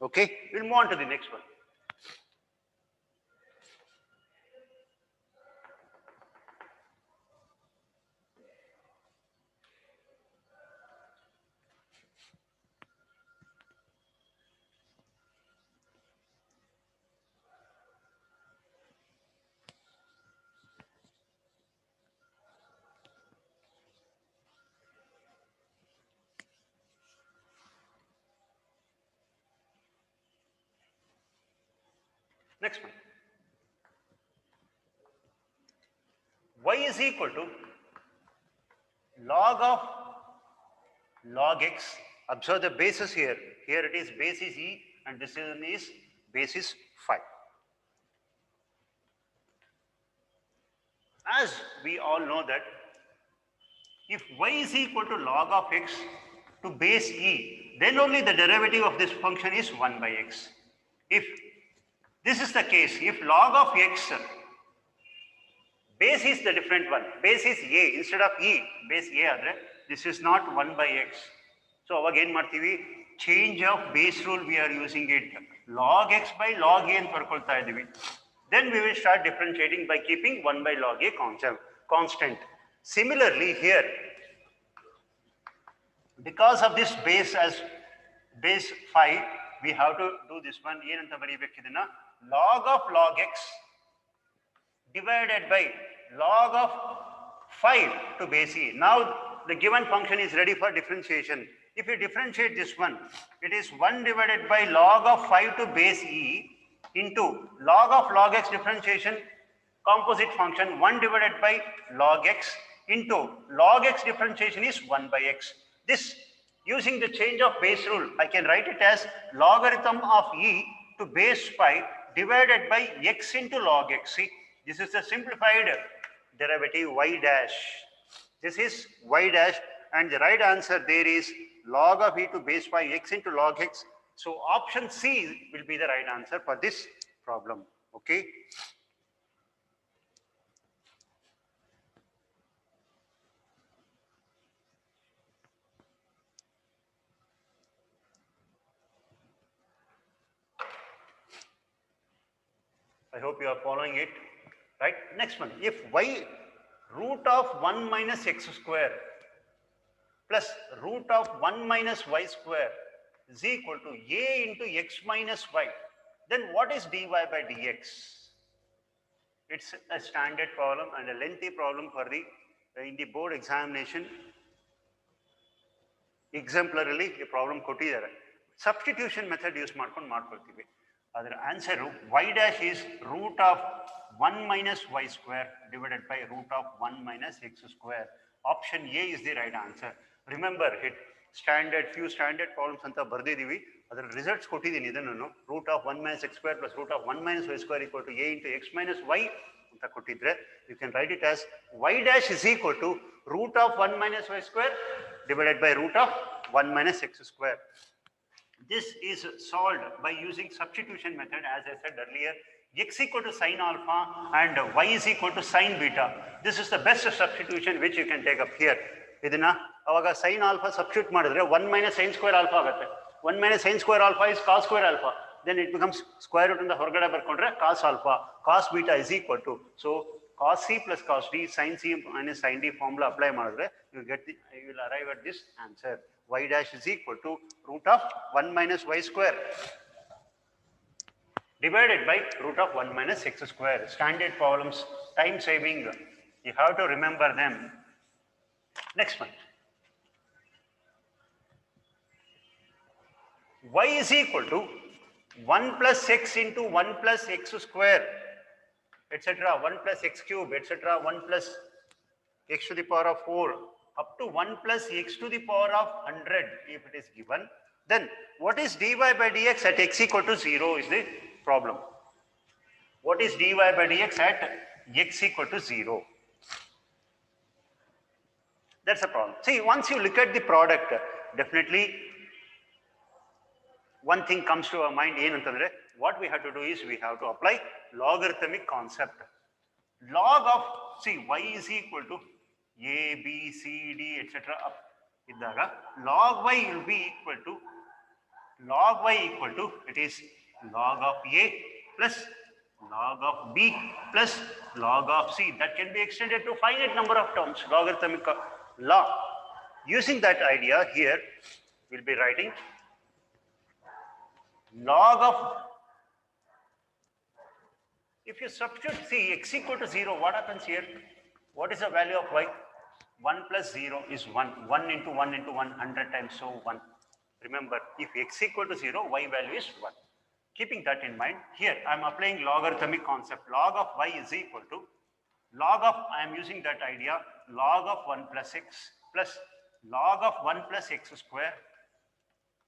Okay, we'll move on to the next one. Next one. Y is equal to log of log x. Observe the basis here. Here it is basis e and this one is basis 5. As we all know that if y is equal to log of x to base e, then only the derivative of this function is 1 by x. If this is the case, if log of x, base is the different one, base is a instead of e, base a adre, this is not 1 by x. So again martivi, change of base rule we are using it, log x by log a anu barkolta idivi. Then we will start differentiating by keeping 1 by log a constant. Similarly here, because of this base as base 5, we have to do this one. ಏನಂತ ಬರೀಬೇಕು ಇದನ್ನ? Log of log x divided by log of 5 to base e. Now the given function is ready for differentiation. If you differentiate this one, it is 1 divided by log of 5 to base e into log of log x differentiation composite function 1 divided by log x into log x differentiation is 1 by x. This, using the change of base rule, I can write it as logarithm of e to base 5 divided by x into log x. See, this is the simplified derivative y dash. This is y dash, and the right answer there is log of e to base 5 x into log x. So option C will be the right answer for this problem. Okay. I hope you are following it. Right? Next one. If y root of 1 minus x square plus root of 1 minus y square is equal to a into x minus y, then what is dy by dx? It's a standard problem and a lengthy problem for the in the board examination. Exemplarily a problem ಕೊಟ್ಟಿದ್ದಾರೆ. Substitution method use ಮಾಡ್ಕೊಂಡು ಮಾಡ್ಕೊಳ್ತೀವಿ. ಅದರ answer y dash is root of 1 minus y square divided by root of 1 minus x square. Option A is the right answer. Remember it few standard problems ಅಂತ ಬರ್ದಿದ್ದೀವಿ. ಅದರ results ಕೊಟ್ಟಿದ್ದೀನಿ ಇದನ್ನು root of 1 minus x square plus root of 1 minus y square equal to a into x minus y ಅಂತ ಕೊಟ್ಟಿದ್ರೆ you can write it as y dash is equal to root of 1 minus y square divided by root of 1 minus x square. This is solved by using substitution method, as I said earlier. X equal to sine alpha and y is equal to sine beta. This is the best substitution which you can take up here. Idina avaga sine alpha substitute madidre 1 minus sine square alpha agutte. 1 minus sine square alpha is cos square alpha. Then it becomes square root in the horgade barkondre cos alpha. Cos beta is equal to, so cos c plus cos d, sin c minus sin d formula apply madidre you will arrive at this answer. Y dash is equal to root of 1 minus y square divided by root of 1 minus x square. Standard problems, time saving, you have to remember them. Next one. Y is equal to 1 plus x into 1 plus x square, etc. 1 plus x cube, etc. 1 plus x to the power of 4 up to 1 plus x to the power of 100 if it is given. Then what is dy by dx at x equal to 0 is the problem. What is dy by dx at x equal to 0? That's a problem. See, once you look at the product, definitely one thing comes to our mind. What we have to do is we have to apply logarithmic concept. Log of, see, y is equal to a, b, c, d, etc. up iddaga log y will be equal to it is log of a plus log of b plus log of c. That can be extended to finite number of terms, logarithmic law. Using that idea here, we'll be writing log of, if you substitute c x equal to 0, what happens here? What is the value of y? 1 plus 0 is 1. 1 into 1 into 1, 100 times, so 1. Remember, if x equal to 0, y value is 1. Keeping that in mind, here I am applying logarithmic concept. Log of y is equal to log of, I am using that idea, log of 1 plus x plus log of 1 plus x square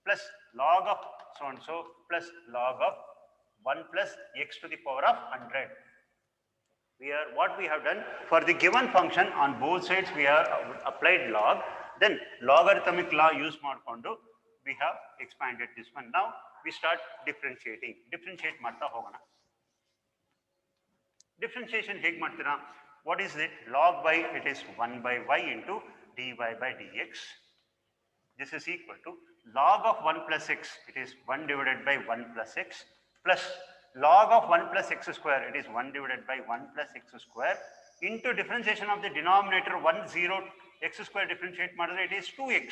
plus log of so and so plus log of 1 plus x to the power of 100. What we have done, for the given function on both sides we have applied log, then logarithmic law use madkondo we have expanded this one. Now we start differentiating. Differentiate ಮಾಡ್ತಾ ಹೋಗೋಣ. Differentiation ಹೇಗೆ ಮಾಡ್ತೀರಾ? What is it? Log y, it is 1 by y into dy by dx. This is equal to log of 1 plus x, it is 1 divided by 1 plus x plus log of 1 plus x square, it is 1 divided by 1 plus x square into differentiation of the denominator 1 0 x square differentiate madre, it is 2x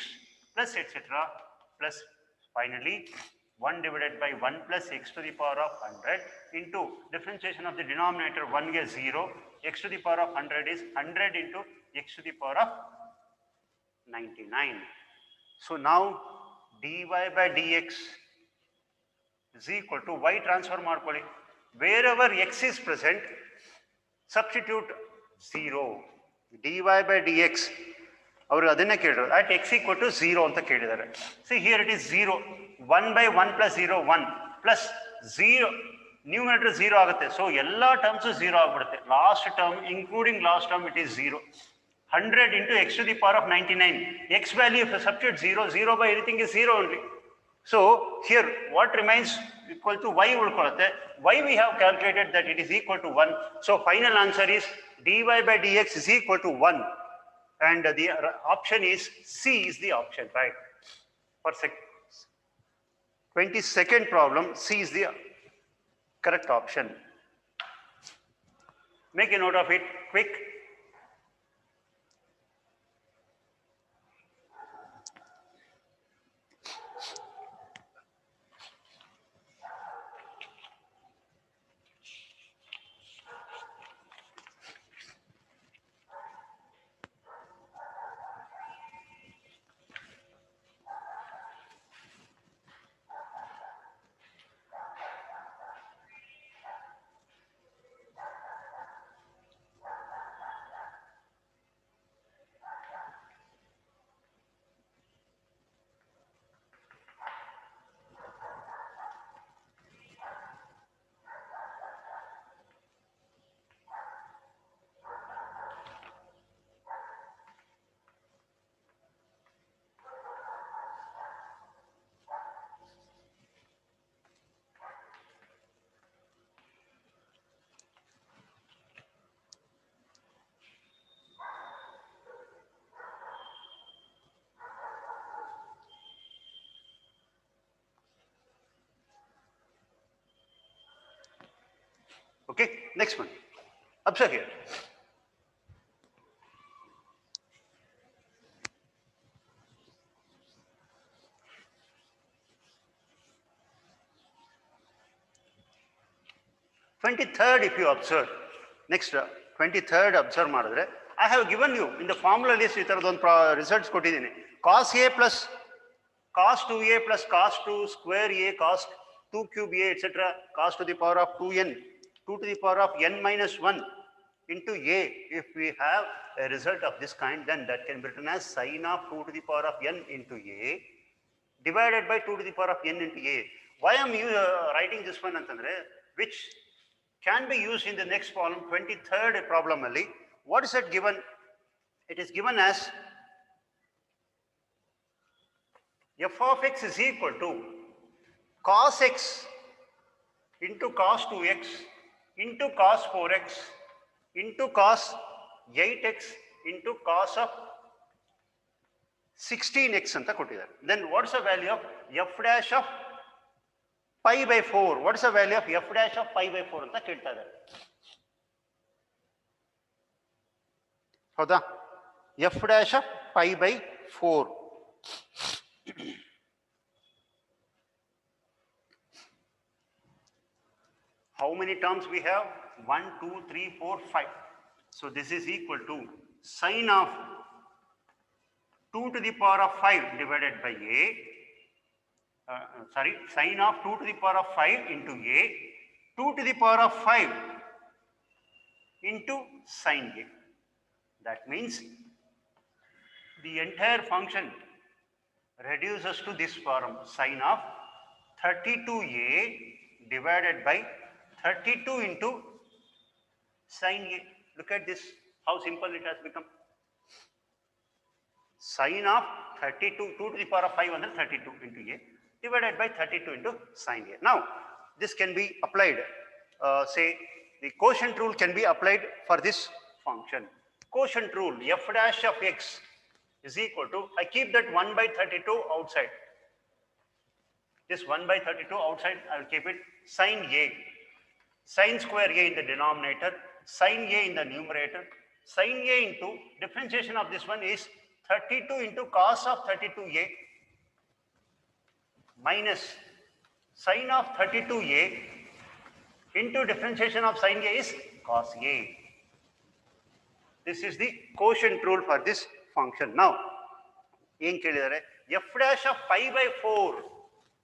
plus etc. plus finally 1 divided by 1 plus x to the power of 100 into differentiation of the denominator 1 is 0, x to the power of 100 is 100 into x to the power of 99. So now dy by dx is equal to y transfer ಮಾಡ್ಕೊಳ್ಳಿ. Wherever x is present, substitute 0. dy by dx ಅವರು ಅದನ್ನೇ ಕೇಳಿದ್ರು, at x equal to 0 ಅಂತ ಕೇಳಿದ್ದಾರೆ. See here it is 0. 1 by 1 plus 0 1 plus 0 numerator 0 ಆಗುತ್ತೆ. So ಎಲ್ಲ terms 0 ಆಗ್ಬಿಡುತ್ತೆ. Last term including last term it is 0. 100 into x to the power of 99. X value if you substitute 0, 0 by anything is 0 only. So here what remains equal to y ಉಳ್ಕೊಳ್ಳುತ್ತೆ. Y we have calculated that it is equal to 1. So final answer is dy by dx is equal to 1. And the option is C is the option, right? For 22nd problem, C is the correct option. Make a note of it quick. Okay, next one. Observe here. Twenty-third, if you observe, next 23rd observe ಮಾಡಿದ್ರೆ, I have given you in the formula list ಈ ತರದೊಂದು results ಕೊಟ್ಟಿದ್ದೀನಿ. cos a plus cos 2a plus cos 2 square a cos 2 cube a etc. cos to the power of 2n 2 to the power of n minus 1 into a. If we have a result of this kind, then that can be written as sin of 2 to the power of n into a divided by 2 to the power of n into a. Why am I writing this one ಅಂತಂದ್ರೆ, which can be used in the next problem, 23rd problem ಅಲ್ಲಿ. What is it given? It is given as f of x is equal to cos x into cos 2x into cos 4x into cos 8x into cos of 16x ಅಂತ ಕೊಟ್ಟಿದ್ದಾರೆ. Then what is the value of f dash of pi by 4? What is the value of f dash of pi by 4 ಅಂತ ಕೇಳ್ತಾ ಇದ್ದಾರೆ. ಹೌದಾ? f dash of pi by 4. How many terms we have? 1, 2, 3, 4, 5. So this is equal to sin of 2 to the power of 5 divided by a. Sin of 2 to the power of 5 into a, 2 to the power of 5 into sin a. That means the entire function reduces to this form, sin of 32a divided by 32 into sin a. Look at this, how simple it has become. Sin of 32, 2 to the power of 5 under 32 into a divided by 32 into sin a. Now, this can be applied, say the quotient rule can be applied for this function. Quotient rule, f dash of x is equal to, I keep that 1 by 32 outside. This 1 by 32 outside, I will keep it sin a. Sin square a in the denominator, sin a in the numerator. Sin a into, differentiation of this one is 32 into cos of 32a minus sin of 32a into differentiation of sin a is cos a. This is the quotient rule for this function. Now, f dash of pi by 4.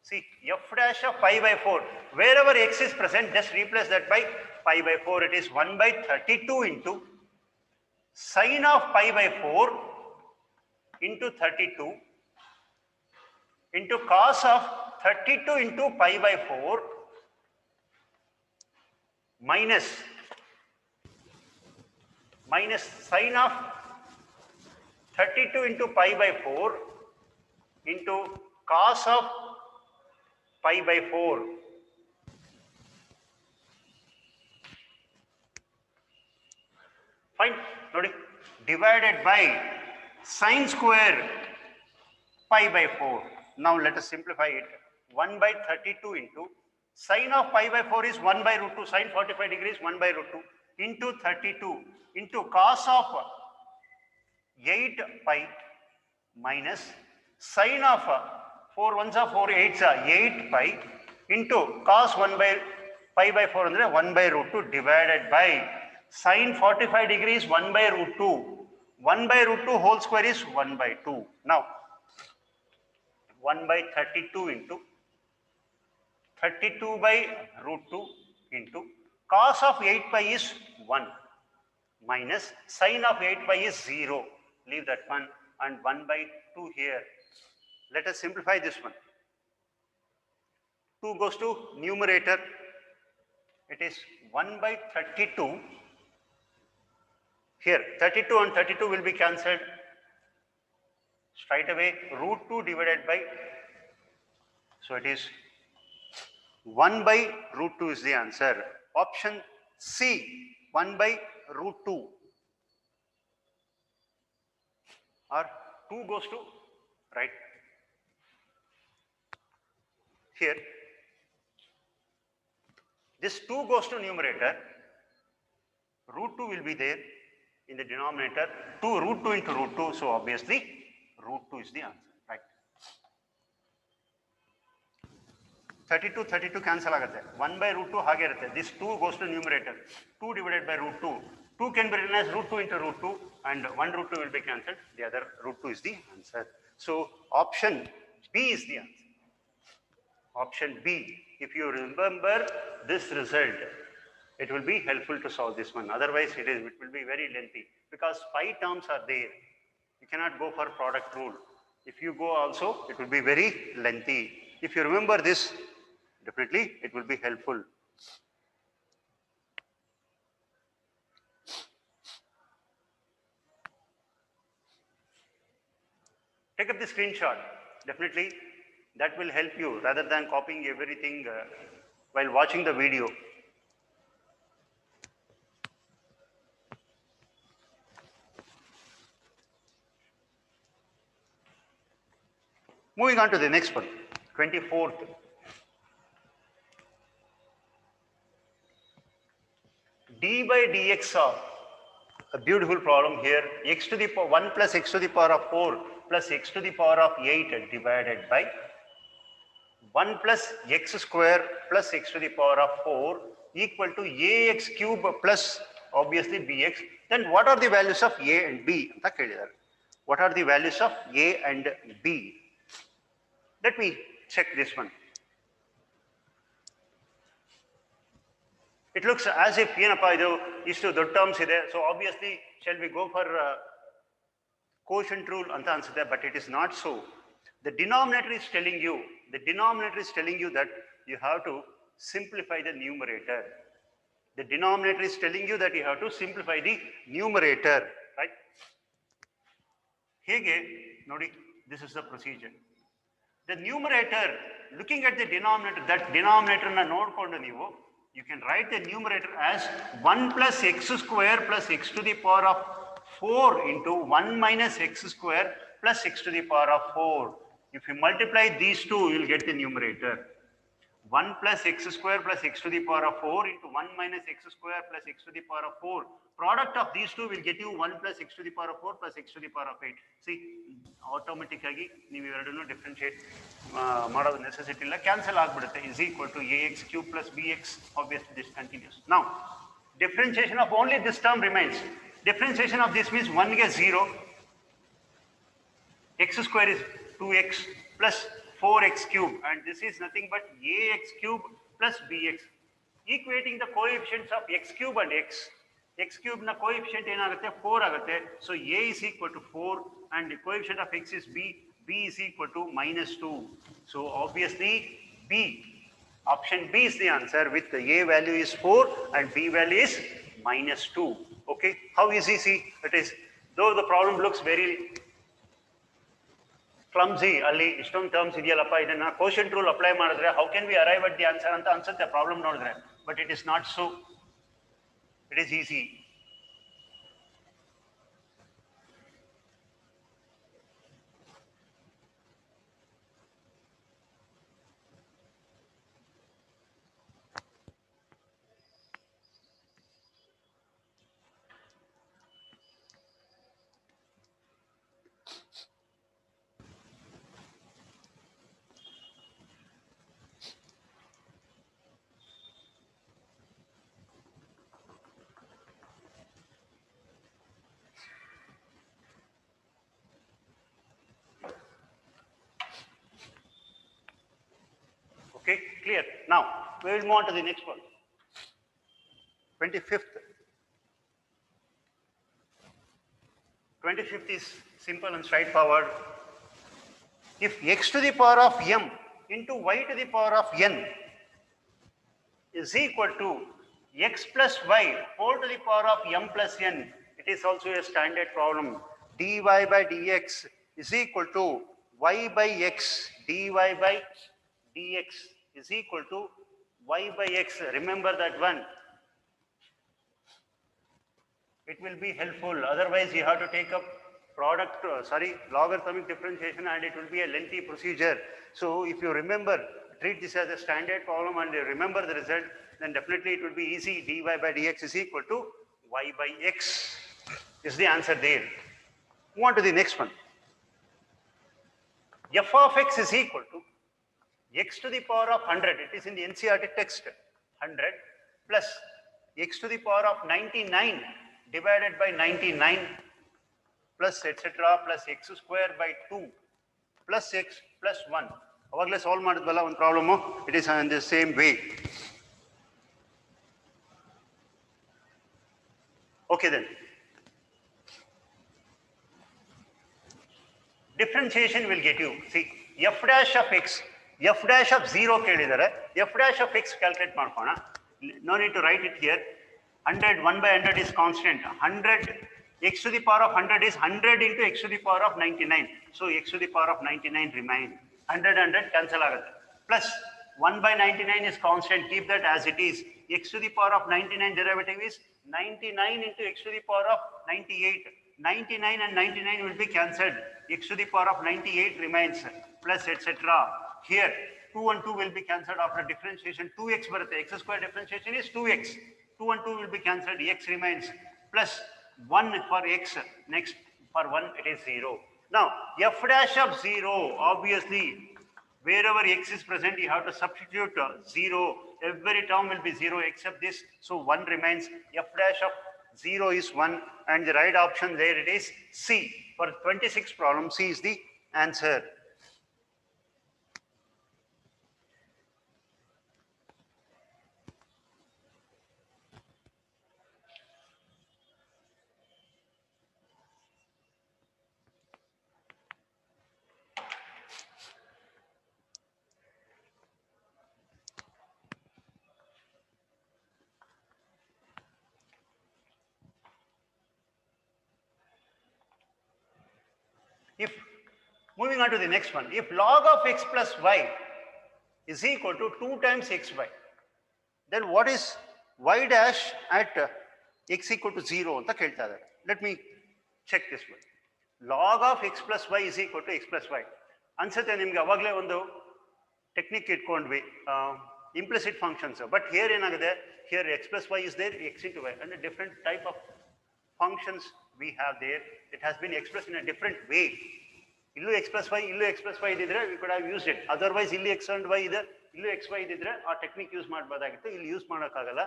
See, f dash of pi by 4. Wherever x is present, just replace that by pi by 4. It is 1 by 32 into sine of pi by 4 into 32 into cos of 32 into pi by 4 minus sine of 32 into pi by 4 into cos of pi by 4. Fine. Nodi, divided by sine square pi by 4. Now let us simplify it. 1 by 32 into sine of pi by 4 is 1 by root 2. Sine 45 degrees 1 by root 2 into 32 into cos of 8 pi minus sine of 4 ones are 4 8s are 8 pi into cos 1 by pi by 4 andre 1 by root 2 divided by sine 45 degrees 1 by root 2. 1 by root 2 whole square is 1 by 2. Now 1 by 32 into 32 by root 2 into cos of 8 pi is 1 minus sine of 8 pi is 0. Leave that one and 1 by 2 here. Let us simplify this one. 2 goes to numerator. It is 1 by 32. Here 32 and 32 will be cancelled. Straight away root 2 divided by, so it is 1 by root 2 is the answer. Option C, 1 by root 2. Or 2 goes to right. Here, this 2 goes to numerator. Root 2 will be there in the denominator. 2 root 2 into root 2. So obviously, root 2 is the answer. Right. 32, 32 cancel agate. 1 by root 2 hage irutte. This 2 goes to numerator. 2 divided by root 2. 2 can be written as root 2 into root 2 and 1 root 2 will be cancelled. The other root 2 is the answer. So option B is the answer. Option B. If you remember this result, it will be helpful to solve this one. Otherwise, it will be very lengthy because 5 terms are there. You cannot go for product rule. If you go also, it will be very lengthy. If you remember this, definitely it will be helpful. Take up the screenshot. Definitely that will help you rather than copying everything while watching the video. Moving on to the next one, 24th. D by dx of a beautiful problem here, x to the power 1 plus x to the power of 4 plus x to the power of 8 divided by 1 plus x square plus x to the power of 4 equal to ax cube plus obviously bx. Then what are the values of a and b? What are the values of a and b? Let me check this one. It looks as if istu dod terms ide. So obviously, shall we go for quotient rule anta ansutte, but it is not so. The denominator is telling you that you have to simplify the numerator. The denominator is telling you that you have to simplify the numerator, right? Hege, nodi, this is the procedure. The numerator, looking at the denominator, that denominator na nodkondu neevu, you can write the numerator as 1 plus x square plus x to the power of 4 into 1 minus x square plus x to the power of 4. If you multiply these two, you will get the numerator. 1 plus x square plus x to the power of 4 into 1 minus x square plus x to the power of 4. Product of these two will get you 1 plus x to the power of 4 plus x to the power of 8. See, automatically, you will differentiate necessity cancel is equal to ax cube plus bx. Obviously, this continues. Now, differentiation of only this term remains. Differentiation of this means 1 gets 0, x square is 2x plus 4x cube, and this is nothing but ax cube plus bx. Equating the coefficients of x cube and x cube na coefficient enagutte 4 agutte. So a is equal to 4 and the coefficient of x is b is equal to -2. So obviously option B is the answer, with the a value is 4 and b value is -2. Okay, how easy? See, it is, though the problem looks very clumsy, ಅಲ್ಲಿ ಇಷ್ಟೊಂದು terms ಇದೆಯಲ್ಲಪ್ಪ, ಇದನ್ನ quotient rule apply ಮಾಡಿದ್ರೆ how can we arrive at the answer ಅಂತ ಅನ್ಸುತ್ತೆ problem ನೋಡಿದ್ರೆ, but it is not so. It is easy. Okay, clear. Now we will move on to the next one. 25th. 25th is simple and straightforward. If x to the power of m into y to the power of n is equal to x plus y whole to the power of m plus n, it is also a standard problem. dy by dx is equal to y by x, dy by dx is equal to y by x. Remember that one. It will be helpful. Otherwise, you have to take up logarithmic differentiation, and it will be a lengthy procedure. So, if you remember, treat this as a standard problem and you remember the result, then definitely it will be easy. dy by dx is equal to y by x is the answer there. Move on to the next one. F of x is equal to x to the power of 100, it is in the NCERT text, 100 plus x to the power of 99 divided by 99 plus etc. plus x square by 2 plus x plus 1. Avagale solve madidvalla one problem, it is in the same way. Okay then. Differentiation will get you, see, f dash of x, f dash of 0 ಕೇಳಿದರೆ f dash of x calculate ಮಾಡ್ಕೋಣ. No need to write it here. 100, 1 by 100 is constant. 100, x to the power of 100 is 100 into x to the power of 99. So x to the power of 99 remain. 100 cancel ಆಗುತ್ತೆ. Plus 1 by 99 is constant. Keep that as it is. X to the power of 99 derivative is 99 into x to the power of 98. 99 and 99 will be cancelled. X to the power of 98 remains, plus etc. Here 2 and 2 will be cancelled after differentiation. 2x barutte. X square differentiation is 2x. 2 and 2 will be cancelled. X remains, plus 1 for x. Next for 1 it is 0. Now f dash of 0, obviously wherever x is present you have to substitute 0. Every term will be 0 except this. So 1 remains. F dash of 0 is 1 and the right option there it is C. For 26th problem, C is the answer. If moving on to the next one, if log of x plus y is equal to 2 times xy, then what is y dash at x equal to 0 ಅಂತ ಕೇಳ್ತಾ ಇದ್ದಾರೆ. Let me check this one. Log of x plus y is equal to x plus y. ಅನ್ಸುತ್ತೆ ನಿಮ್ಗೆ ಅವಾಗಲೇ ಒಂದು technique ಇಟ್ಕೊಂಡ್ವಿ, implicit functions. But here ಏನಾಗಿದೆ, here x plus y is there, x into y, and a different type of functions we have there. It has been expressed in a different way. Illu x plus y, illu x plus y ididre we could have used it. Otherwise illu x and y ide, illu x y ididre aa technique use ಮಾಡಬಹುದಾಗಿತ್ತು. ಇಲ್ಲಿ use ಮಾಡಕ್ಕಾಗಲ್ಲ.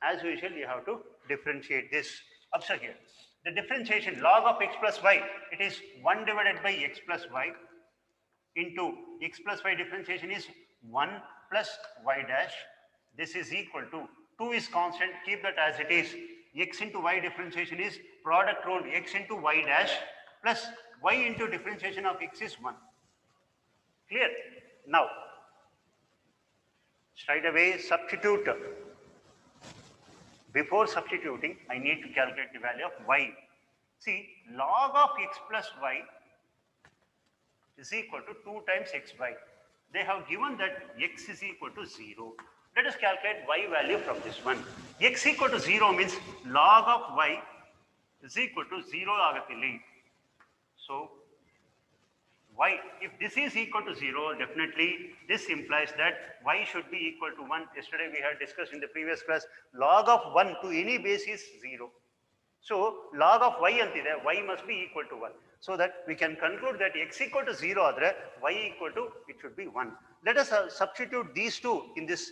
As usual you have to differentiate this. Observe here. The differentiation log of x plus y, it is 1 divided by x plus y into x plus y differentiation is 1 plus y dash. This is equal to 2 is constant, keep that as it is. X into y differentiation is product rule x into y dash plus y into differentiation of x is 1. Clear? Now, straight away substitute. Before substituting, I need to calculate the value of y. See, log of x plus y is equal to 2 times xy. They have given that x is equal to 0. Let us calculate y value from this one. X equal to 0 means log of y is equal to 0 agatilli. So, y, if this is equal to 0, definitely this implies that y should be equal to 1. Yesterday we had discussed in the previous class, log of 1 to any base is 0. So, log of y antide, y must be equal to 1. So that we can conclude that x equal to 0 adre, y equal to, it should be 1. Let us substitute these two in this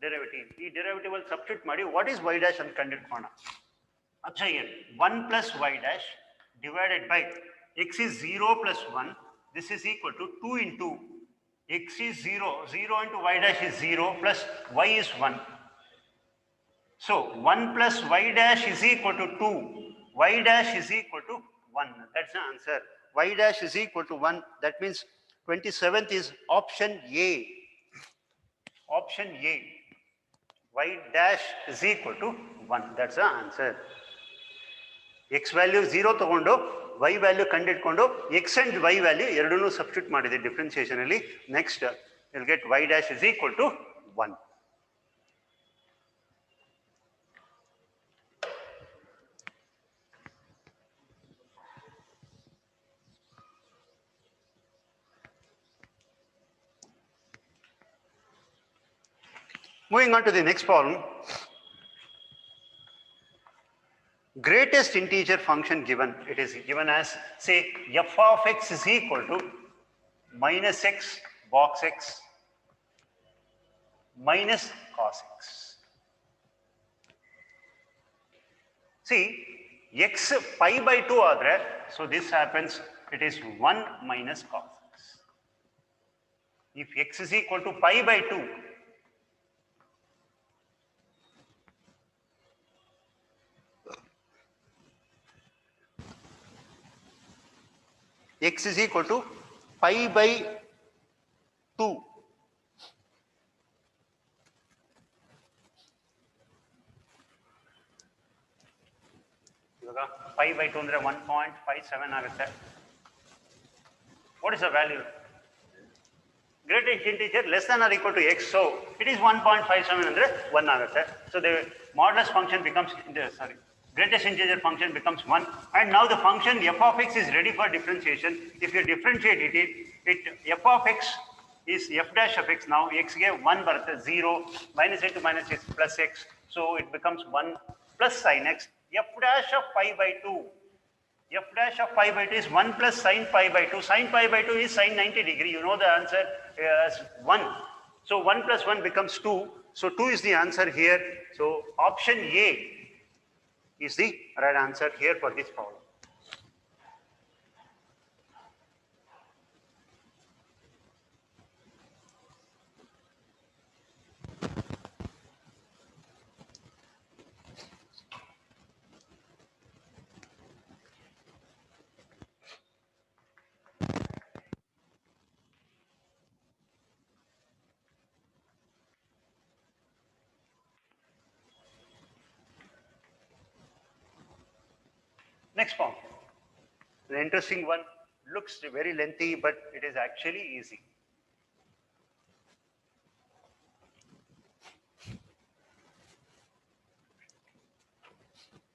derivative. The derivative will substitute ಮಾಡಿ, what is y dash and ಕಂಡುಹಿಡಿಯೋಣ. Observe here, 1 plus y dash divided by x is 0 plus 1. This is equal to 2 into x is 0, 0 into y dash is 0 plus y is 1. So 1 plus y dash is equal to 2, y dash is equal to 1. That's the answer. Y dash is equal to 1. That means 27th is option A. Option A. Y dash is equal to 1. That's the answer. X value 0 ತಗೊಂಡು y value ಕಂಡುಹಿಡ್ಕೊಂಡು x and y value ಎರಡನ್ನೂ substitute ಮಾಡಿದೆ differentiation ಅಲ್ಲಿ. Next you'll get y dash is equal to 1. Moving on to the next problem. Greatest integer function given, it is given as, say, f of x is equal to minus x box x minus cos x. See, x pi by 2 adre, so this happens, it is 1 minus cos x. If x is equal to pi by 2, x is equal to pi by 2. Pi by 2 ಅಂದರೆ 1.57 ಆಗುತ್ತೆ. What is the value? Greatest integer less than or equal to x, so it is 1.57 ಅಂದರೆ 1 ಆಗುತ್ತೆ. So the modulus function becomes, greatest integer function becomes 1, and now the function f of x is ready for differentiation. If you differentiate it f of x is f dash of x. Now x gave 1 ಬರುತ್ತೆ, 0 minus into minus is plus x, so it becomes 1 plus sin x. F dash of pi by 2, f dash of pi by 2 is 1 plus sin pi by 2. Sin pi by 2 is sin 90 degree. You know the answer as 1. So 1 plus 1 becomes 2. So 2 is the answer here. So option A is the right answer here for this problem. Next problem, an interesting one, looks very lengthy, but it is actually easy.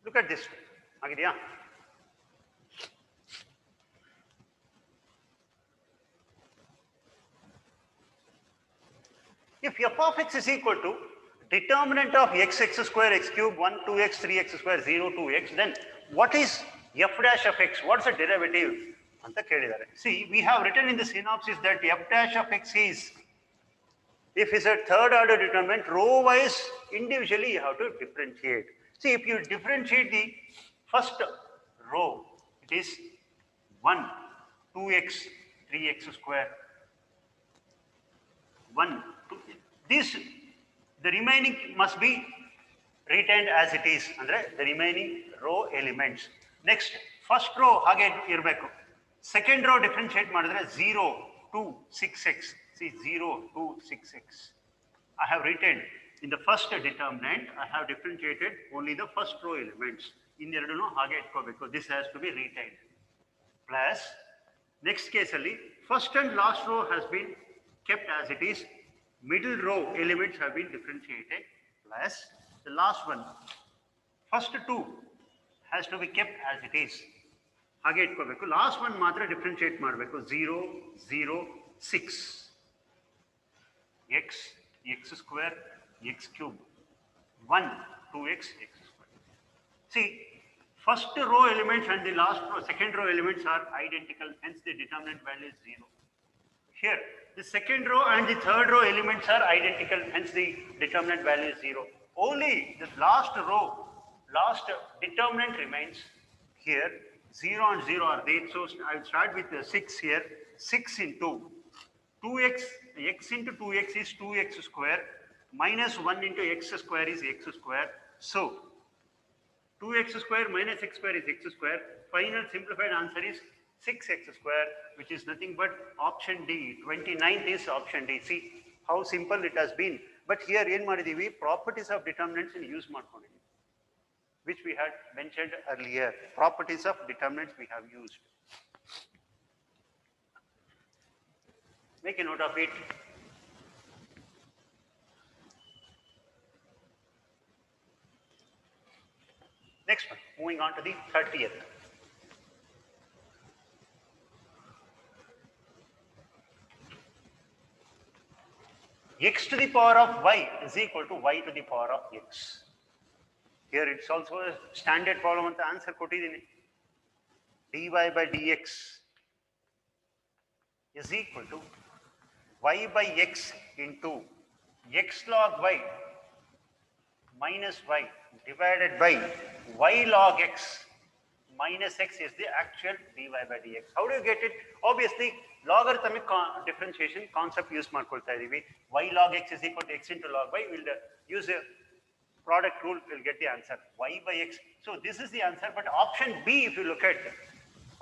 Look at this. Agidya? If f of x is equal to determinant of x square, x cube, 1, 2x, 3x square, 0, 2x, then what is f dash of x? What's the derivative? See, we have written in the synopsis that f dash of x is, if it's a third order determinant, row wise individually you have to differentiate. See, if you differentiate the first row, it is 1, 2x, 3x square, 1, 2. This, the remaining must be retained as it is, andre the remaining row elements. Next, first row hage irbeku. Second row differentiate madidre 0, 2, 6x. See 0, 2, 6x. I have retained in the first determinant, I have differentiated only the first row elements. In ಎರಡನ್ನು ಹಾಗೆ ಇಟ್ಕೋಬೇಕು. This has to be retained. Plus, next case ಅಲ್ಲಿ first and last row has been kept as it is. Middle row elements have been differentiated. Plus, the last one, first two has to be kept as it is. ಹಾಗೆ ಇಟ್ಕೋಬೇಕು. Last one ಮಾತ್ರ differentiate ಮಾಡಬೇಕು. 0, 0, 6 x, x square, x cube, 1, 2x, x square. See, first row elements and the last row, second row elements are identical, hence the determinant value is 0. Here, the second row and the third row elements are identical, hence the determinant value is 0. Only the last row, last determinant remains here. 0 and 0 are there. So I will start with the 6 here. 6 into 2x, x into 2x is 2x square, minus 1 into x square is x square. So 2x square minus x square is x square. Final simplified answer is 6x square, which is nothing but option D. 29th is option D. See how simple it has been. But here ಏನು ಮಾಡಿದೀವಿ, properties of determinants in use ಮಾಡ್ಕೊಂಡಿದ್ದೀವಿ, which we had mentioned earlier. Properties of determinants we have used. Make a note of it. Next one, moving on to the 30th. X to the power of y is equal to y to the power of x. Here it's also a standard problem ಅಂತ answer ಕೊಟ್ಟಿದ್ದೀನಿ. dy by dx is equal to y by x into x log y minus y divided by y log x minus x is the actual dy by dx. How do you get it? Obviously, logarithmic differentiation concept use ಮಾಡ್ಕೊಳ್ತಾ ಇದೀವಿ. Y log x is equal to x into log y. We'll use a product rule, will get the answer y by x. So this is the answer. But option B, if you look at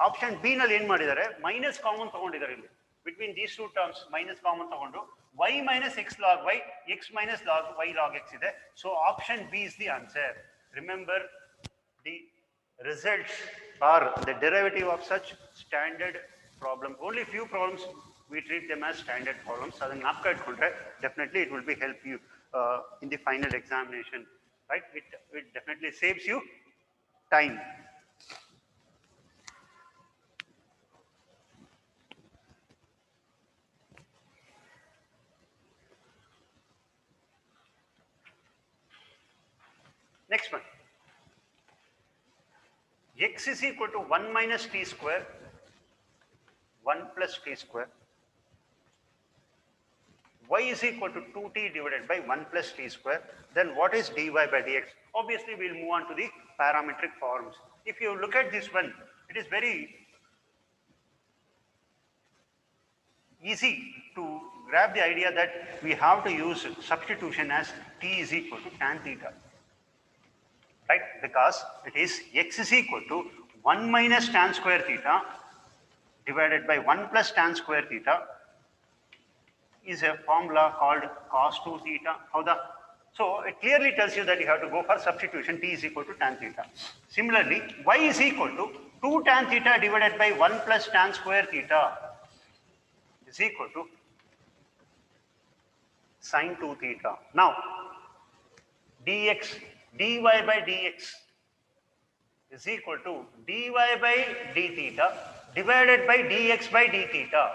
option B ನಲ್ಲಿ ಏನು ಮಾಡಿದ್ದಾರೆ, minus common ತಗೊಂಡಿದ್ದಾರೆ. ಇಲ್ಲಿ between these two terms minus common ತಗೊಂಡು y minus x log y, x minus log y log x ಇದೆ. So option B is the answer. Remember, the results are the derivative of such standard problem. Only few problems we treat them as standard problems. ಅದನ್ನ ಜ್ಞಾಪಕ ಇಟ್ಕೊಂಡ್ರೆ definitely it will be help you in the final examination, right? It definitely saves you time. Next one, x is equal to 1 minus t square, 1 plus t square, y is equal to 2t divided by 1 plus t square. Then what is dy by dx? Obviously, we will move on to the parametric forms. If you look at this one, it is very easy to grab the idea that we have to use substitution as t is equal to tan theta, right? Because it is x is equal to 1 minus tan square theta divided by 1 plus tan square theta is a formula called cos 2 theta. How the? So it clearly tells you that you have to go for substitution. T is equal to tan theta. Similarly, y is equal to 2 tan theta divided by 1 plus tan square theta is equal to sin 2 theta. Now, dx, dy by dx is equal to dy by d theta divided by dx by d theta.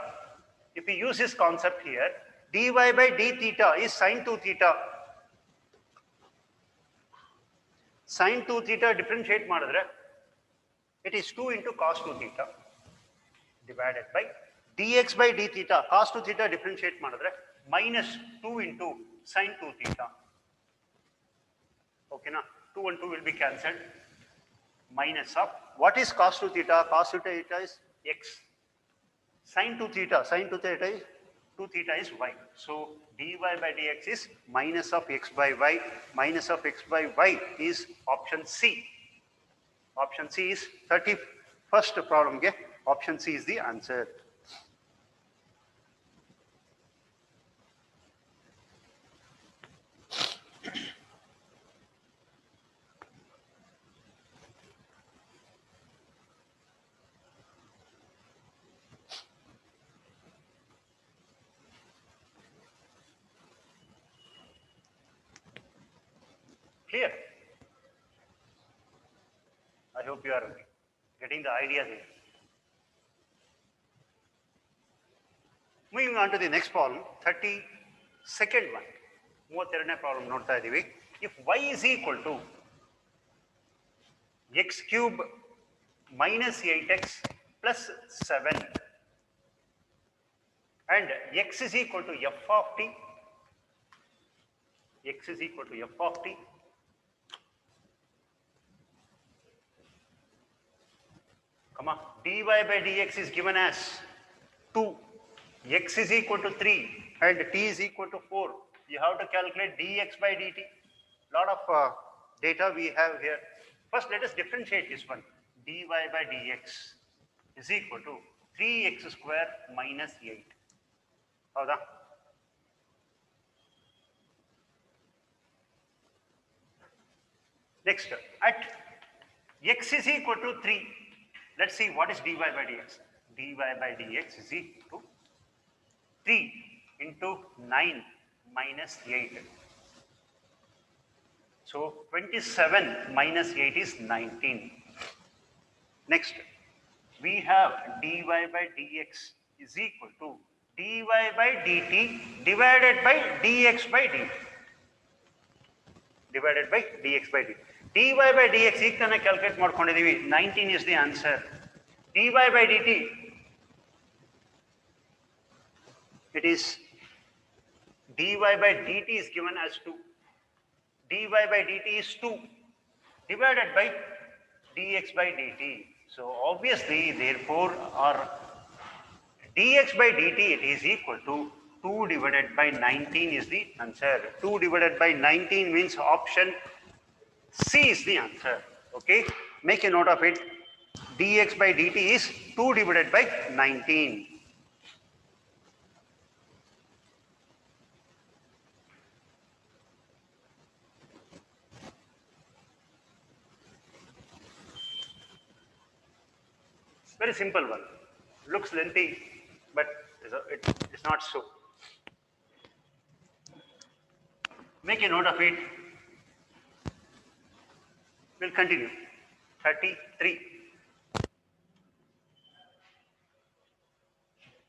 If we use this concept here, dy by d theta is sin 2 theta. Sin 2 theta differentiate ಮಾಡಿದ್ರೆ it is 2 into cos 2 theta divided by dx by d theta. Cos 2 theta differentiate ಮಾಡಿದ್ರೆ minus 2 into sin 2 theta. Okay, na? 2 and 2 will be cancelled. minus of, what is cos 2 theta? Cos 2 theta is x. Sin 2 theta is 2 theta is y. So dy by dx is minus of x by y. Minus of x by y is option C. Option C is 31st problem. Okay? Option C is the answer. Clear? I hope you are getting the idea there. Moving on to the next problem, 32nd one. 32ನೇ problem ನೋಡ್ತಾ ಇದೀವಿ. If y is equal to x cube minus 8x plus 7 and x is equal to f of t, x is equal to f of t, comma, dy by dx is given as 2, x is equal to 3 and t is equal to 4. You have to calculate dx by dt. Lot of data we have here. First, let us differentiate this one. dy by dx is equal to 3x square minus 8. Howda? Next, at x is equal to 3, let's see what is dy by dx. dy by dx is equal to 3 into 9 minus 8. So 27 minus 8 is 19. Next, we have dy by dx is equal to dy by dt divided by dx by dt. Divided by dx by dt. dy by dx ಈಗ ತಾನೇ calculate ಮಾಡ್ಕೊಂಡಿದೀವಿ. 19 is the answer. dy by dt, it is dy by dt is given as 2. dy by dt is 2 divided by dx by dt. So obviously, therefore, our dx by dt, it is equal to 2 divided by 19 is the answer. 2 divided by 19 means option C is the answer. Okay, make a note of it. dx by dt is 2 divided by 19. Very simple one. Looks lengthy, but it's not so. Make a note of it. We'll continue. 33.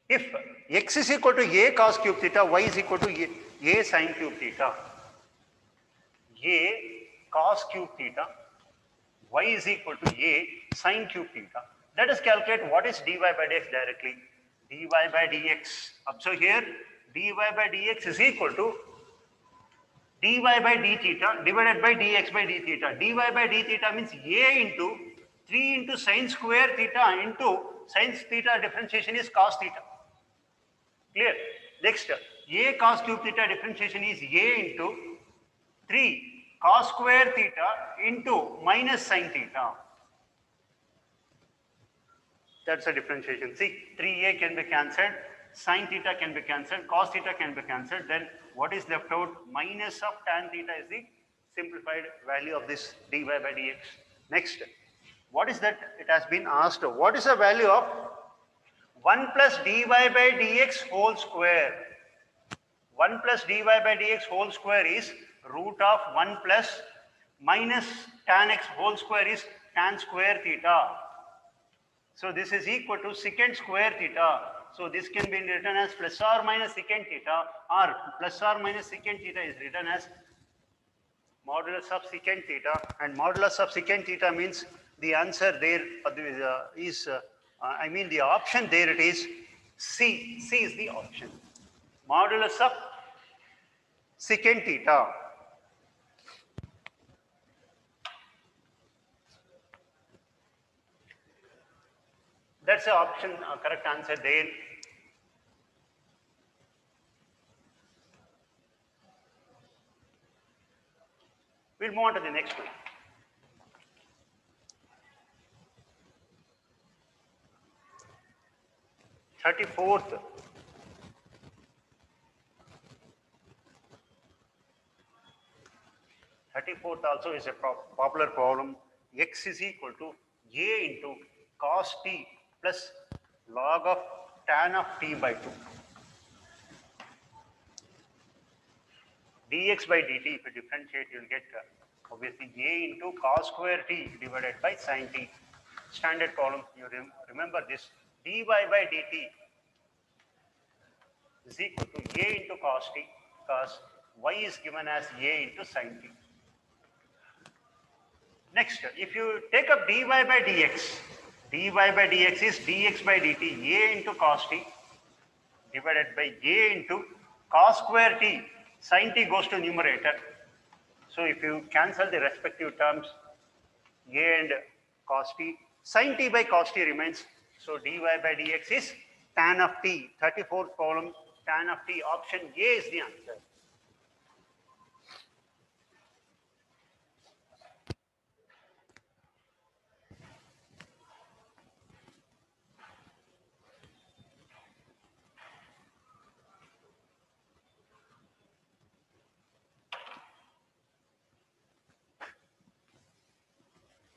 If x is equal to a cos cube theta, y is equal to a sin cube theta. A cos cube theta, y is equal to a sin cube theta. Let us calculate what is dy by dx directly. dy by dx. Observe here, dy by dx is equal to dy by d theta divided by dx by d theta. dy by d theta means a into 3 into sin square theta into sin theta differentiation is cos theta. Clear? Next, a cos cube theta differentiation is a into 3 cos square theta into minus sin theta. That's a differentiation. See, 3a can be cancelled, sin theta can be cancelled, cos theta can be cancelled. Then what is left out? Minus of tan theta is the simplified value of this dy by dx. Next, what is that? It has been asked. What is the value of 1 plus dy by dx whole square? 1 plus dy by dx whole square is root of 1 plus minus tan x whole square is tan square theta. So this is equal to secant square theta. So this can be written as plus or minus secant theta, or plus or minus secant theta is written as modulus of secant theta, and modulus of secant theta means the answer there is, I mean the option there it is C. C is the option. Modulus of secant theta. That's the option, correct answer there. We'll move on to the next one. Thirty-fourth. Also is a popular problem. X is equal to a into cos t plus log of tan of t by 2. Dx by dt, if you differentiate, you'll get obviously a into cos square t divided by sin t. Standard column, you remember this. dy by dt is equal to a into cos t, because y is given as a into sin t. Next, if you take up dy by dx, dy by dx is dx by dt, a into cos t divided by a into cos square t, sin t goes to numerator. So if you cancel the respective terms, a and cos t, sin t by cos t remains. So dy by dx is tan of t, 34th column, tan of t, option A is the answer.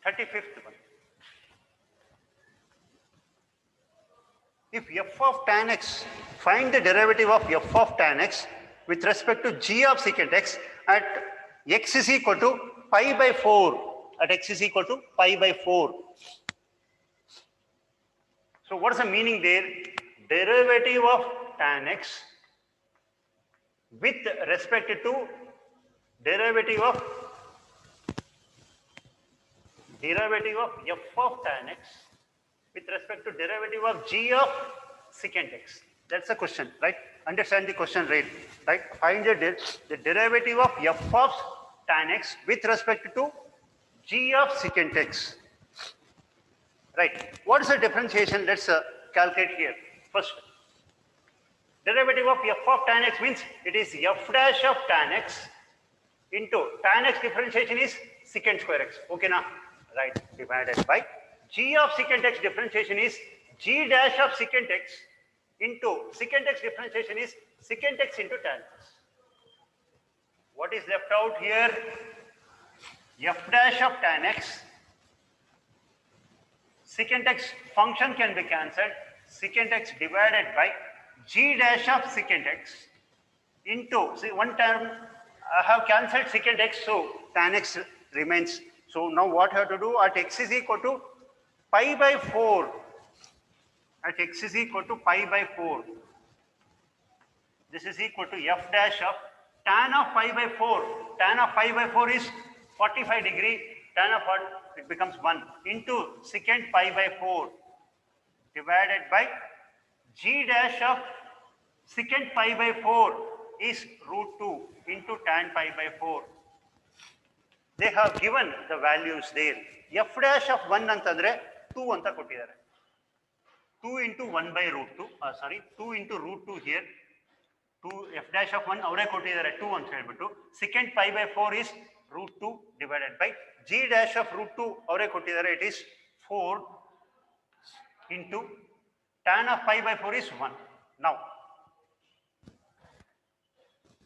Thirty-fifth one. If f of tan x, find the derivative of f of tan x with respect to g of secant x at x is equal to pi by 4. At x is equal to pi by 4. So what is the meaning there? Derivative of tan x with respect to derivative of f of tan x with respect to derivative of g of secant x. That's the question, right? Understand the question, right? Find the derivative of f of tan x with respect to g of secant x. Right. What is the differentiation? Let's calculate here. First, derivative of f of tan x means it is f dash of tan x into tan x differentiation is secant square x. Okay, now, right? Divided by g of secant x differentiation is g dash of secant x into secant x differentiation is secant x into tan x. What is left out here? F dash of tan x. Secant x function can be cancelled. Secant x divided by g dash of secant x into, see, one term I have cancelled secant x, so tan x remains. So now what I have to do at x is equal to pi by 4. At x is equal to pi by 4. This is equal to f dash of tan of pi by 4. Tan of pi by 4 is 45 degree. Tan of 1, it becomes 1 into secant pi by 4 divided by g dash of secant pi by 4 is root 2 into tan pi by 4. They have given the values there. F dash of 1 antandre 2 anta kottidare. 2 into 1 by root 2, 2 into root 2 here. 2 f dash of 1 avare kottidare 2 anta helbittu. Secant pi by 4 is root 2 divided by g dash of root 2 avare kottidare, it is 4 into tan of pi by 4 is 1. Now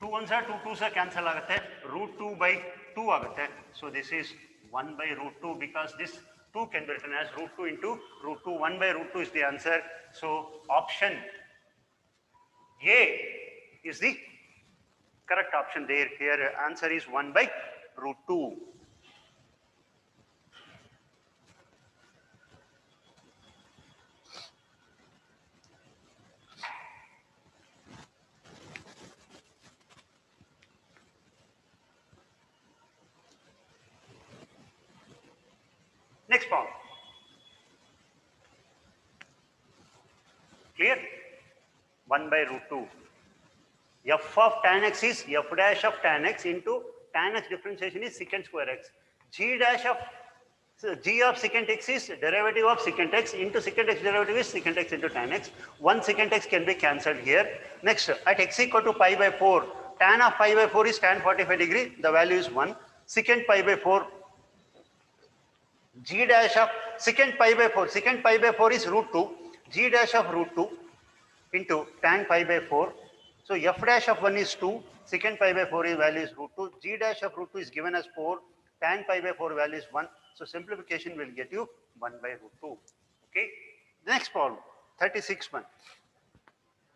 2 ones are 2 2s are cancel agutte, root 2 by 2 agutte. So this is 1 by root 2, because this 2 can be written as root 2 into root 2. 1 by root 2 is the answer. So option A is the correct option there. Here answer is 1 by root 2. Next problem. Clear? 1 by root 2. F of tan x is f dash of tan x into tan x differentiation is secant square x. G dash of So g of secant x is derivative of secant x into secant x derivative is secant x into tan x. One secant x can be cancelled here. Next, at x equal to pi by 4, tan of pi by 4 is tan 45 degree. The value is 1. Secant pi by 4, g dash of secant pi by 4. Secant pi by 4 is root 2. G dash of root 2 into tan pi by 4. So f dash of 1 is 2. Secant pi by 4 is value is root 2. G dash of root 2 is given as 4. Tan pi by 4 value is 1. So simplification will get you 1 by root 2. Okay. The next problem, 36 one.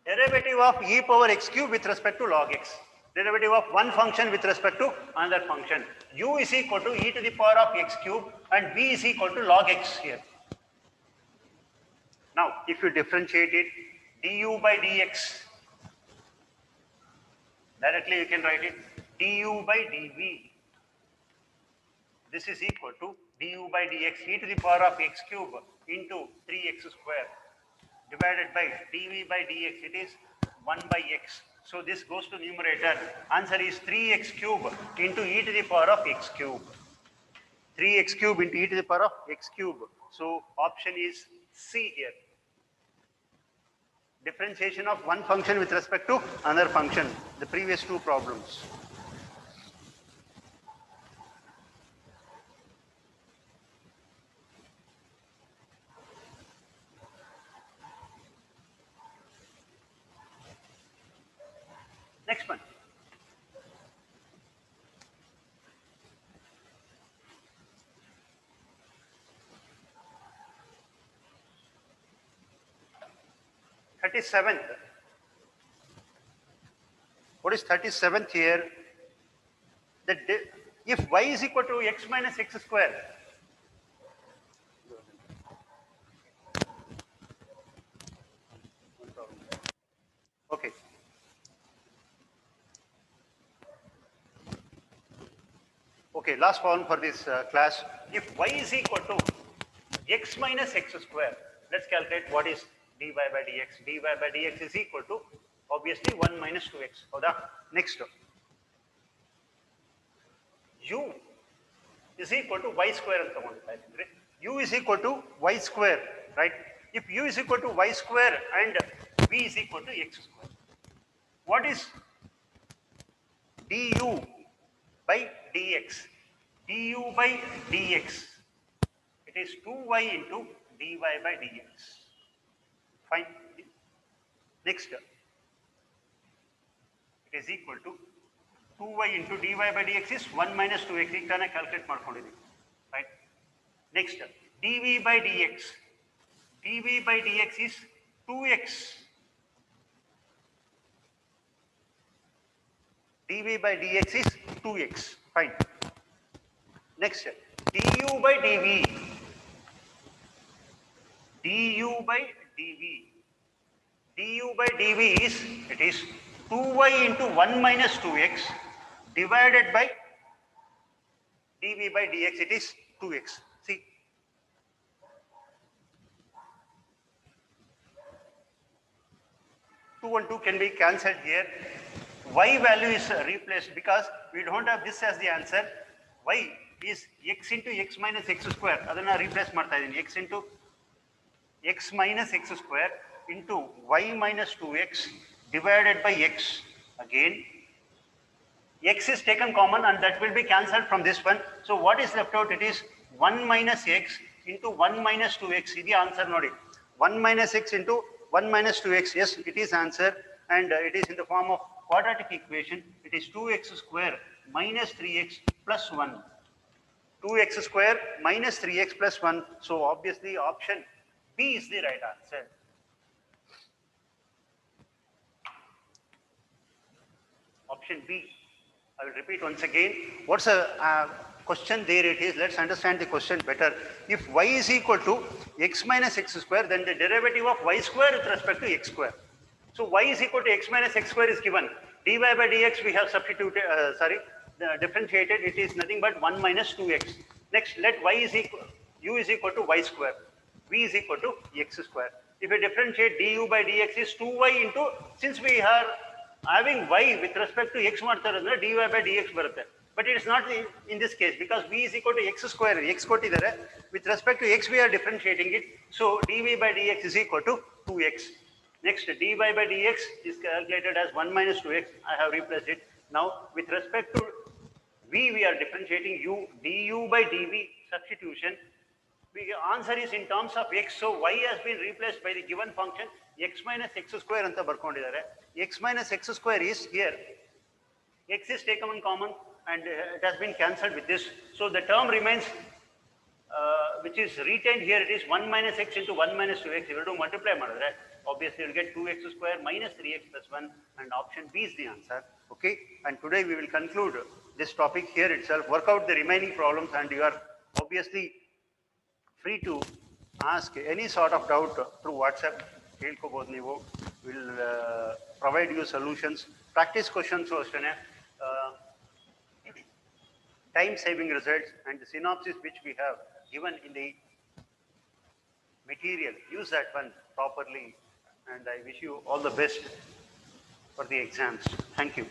Derivative of e power x cube with respect to log x. Derivative of one function with respect to another function. U is equal to e to the power of x cube and v is equal to log x here. Now, if you differentiate it, du by dx, directly you can write it du by dv. This is equal to du by dx e to the power of x cube into 3x square divided by dv by dx. It is 1 by x. So this goes to numerator. Answer is 3x cube into e to the power of x cube. 3x cube into e to the power of x cube. So option is C here. Differentiation of one function with respect to another function. The previous two problems. Next one. Thirty-seventh. What is 37th here? That if y is equal to x minus x square, okay. Okay, last problem for this class. If y is equal to x minus x square, let's calculate what is dy by dx. Dy by dx is equal to obviously 1 minus 2x. Next, u is equal to y square. U is equal to y square, right? If u is equal to y square and v is equal to x square, what is du by dx? Du by dx, it is 2y into dy by dx. Fine. Next, it is equal to 2y into dy by dx is 1 minus 2x. ಈಗ ತಾನೇ calculate ಮಾಡ್ಕೊಂಡಿದ್ದೀವಿ. Right. Next, dv by dx. dv by dx is 2x. dv by dx is 2x. Fine. Next, du by dv. du by dv. du by dv is, it is 2y into 1 minus 2x divided by dv by dx. It is 2x. See, 2 and 2 can be cancelled here. Y value is replaced because we don't have this as the answer. Y is x into x minus x square. Adanna replace ಮಾಡ್ತಾ ಇದೀನಿ. X into x minus x square into y minus 2x divided by x. Again, x is taken common and that will be cancelled from this one. So what is left out? It is 1 minus x into 1 minus 2x. This is the answer. Nodi. 1 minus x into 1 minus 2x. Yes, it is answer, and it is in the form of quadratic equation. It is 2x square minus 3x plus 1. 2x square minus 3x plus 1. So obviously option B is the right answer. Option B. I will repeat once again. What's the question there it is? Let's understand the question better. If y is equal to x minus x square, then the derivative of y square with respect to x square. So y is equal to x minus x square is given. dy by dx we have substituted, differentiated. It is nothing but 1 minus 2x. Next, let y is equal, u is equal to y square. V is equal to x square. If we differentiate du by dx is 2y into, since we are having y with respect to x ಮಾಡ್ತಾರೆ ಅಂದ್ರೆ dy by dx ಬರುತ್ತೆ. But it is not in this case because v is equal to x square. X ಕೊಟ್ಟಿದ್ದಾರೆ. With respect to x, we are differentiating it. So dv by dx is equal to 2x. Next, dy by dx is calculated as 1 minus 2x. I have replaced it. Now, with respect to v, we are differentiating u. du by dv substitution. The answer is in terms of x. So y has been replaced by the given function x minus x square anta barkondidaare. X minus x square is here. X is taken in common and it has been cancelled with this. So the term remains, which is retained here, it is 1 minus x into 1 minus 2x. If you do multiply, obviously you will get 2x square minus 3x plus 1, and option B is the answer. Okay, and today we will conclude this topic here itself, work out the remaining problems, and you are obviously free to ask any sort of doubt through WhatsApp. We'll provide you solutions. Practice questions, time saving results, and the synopsis which we have given in the material. Use that one properly, and I wish you all the best for the exams. Thank you.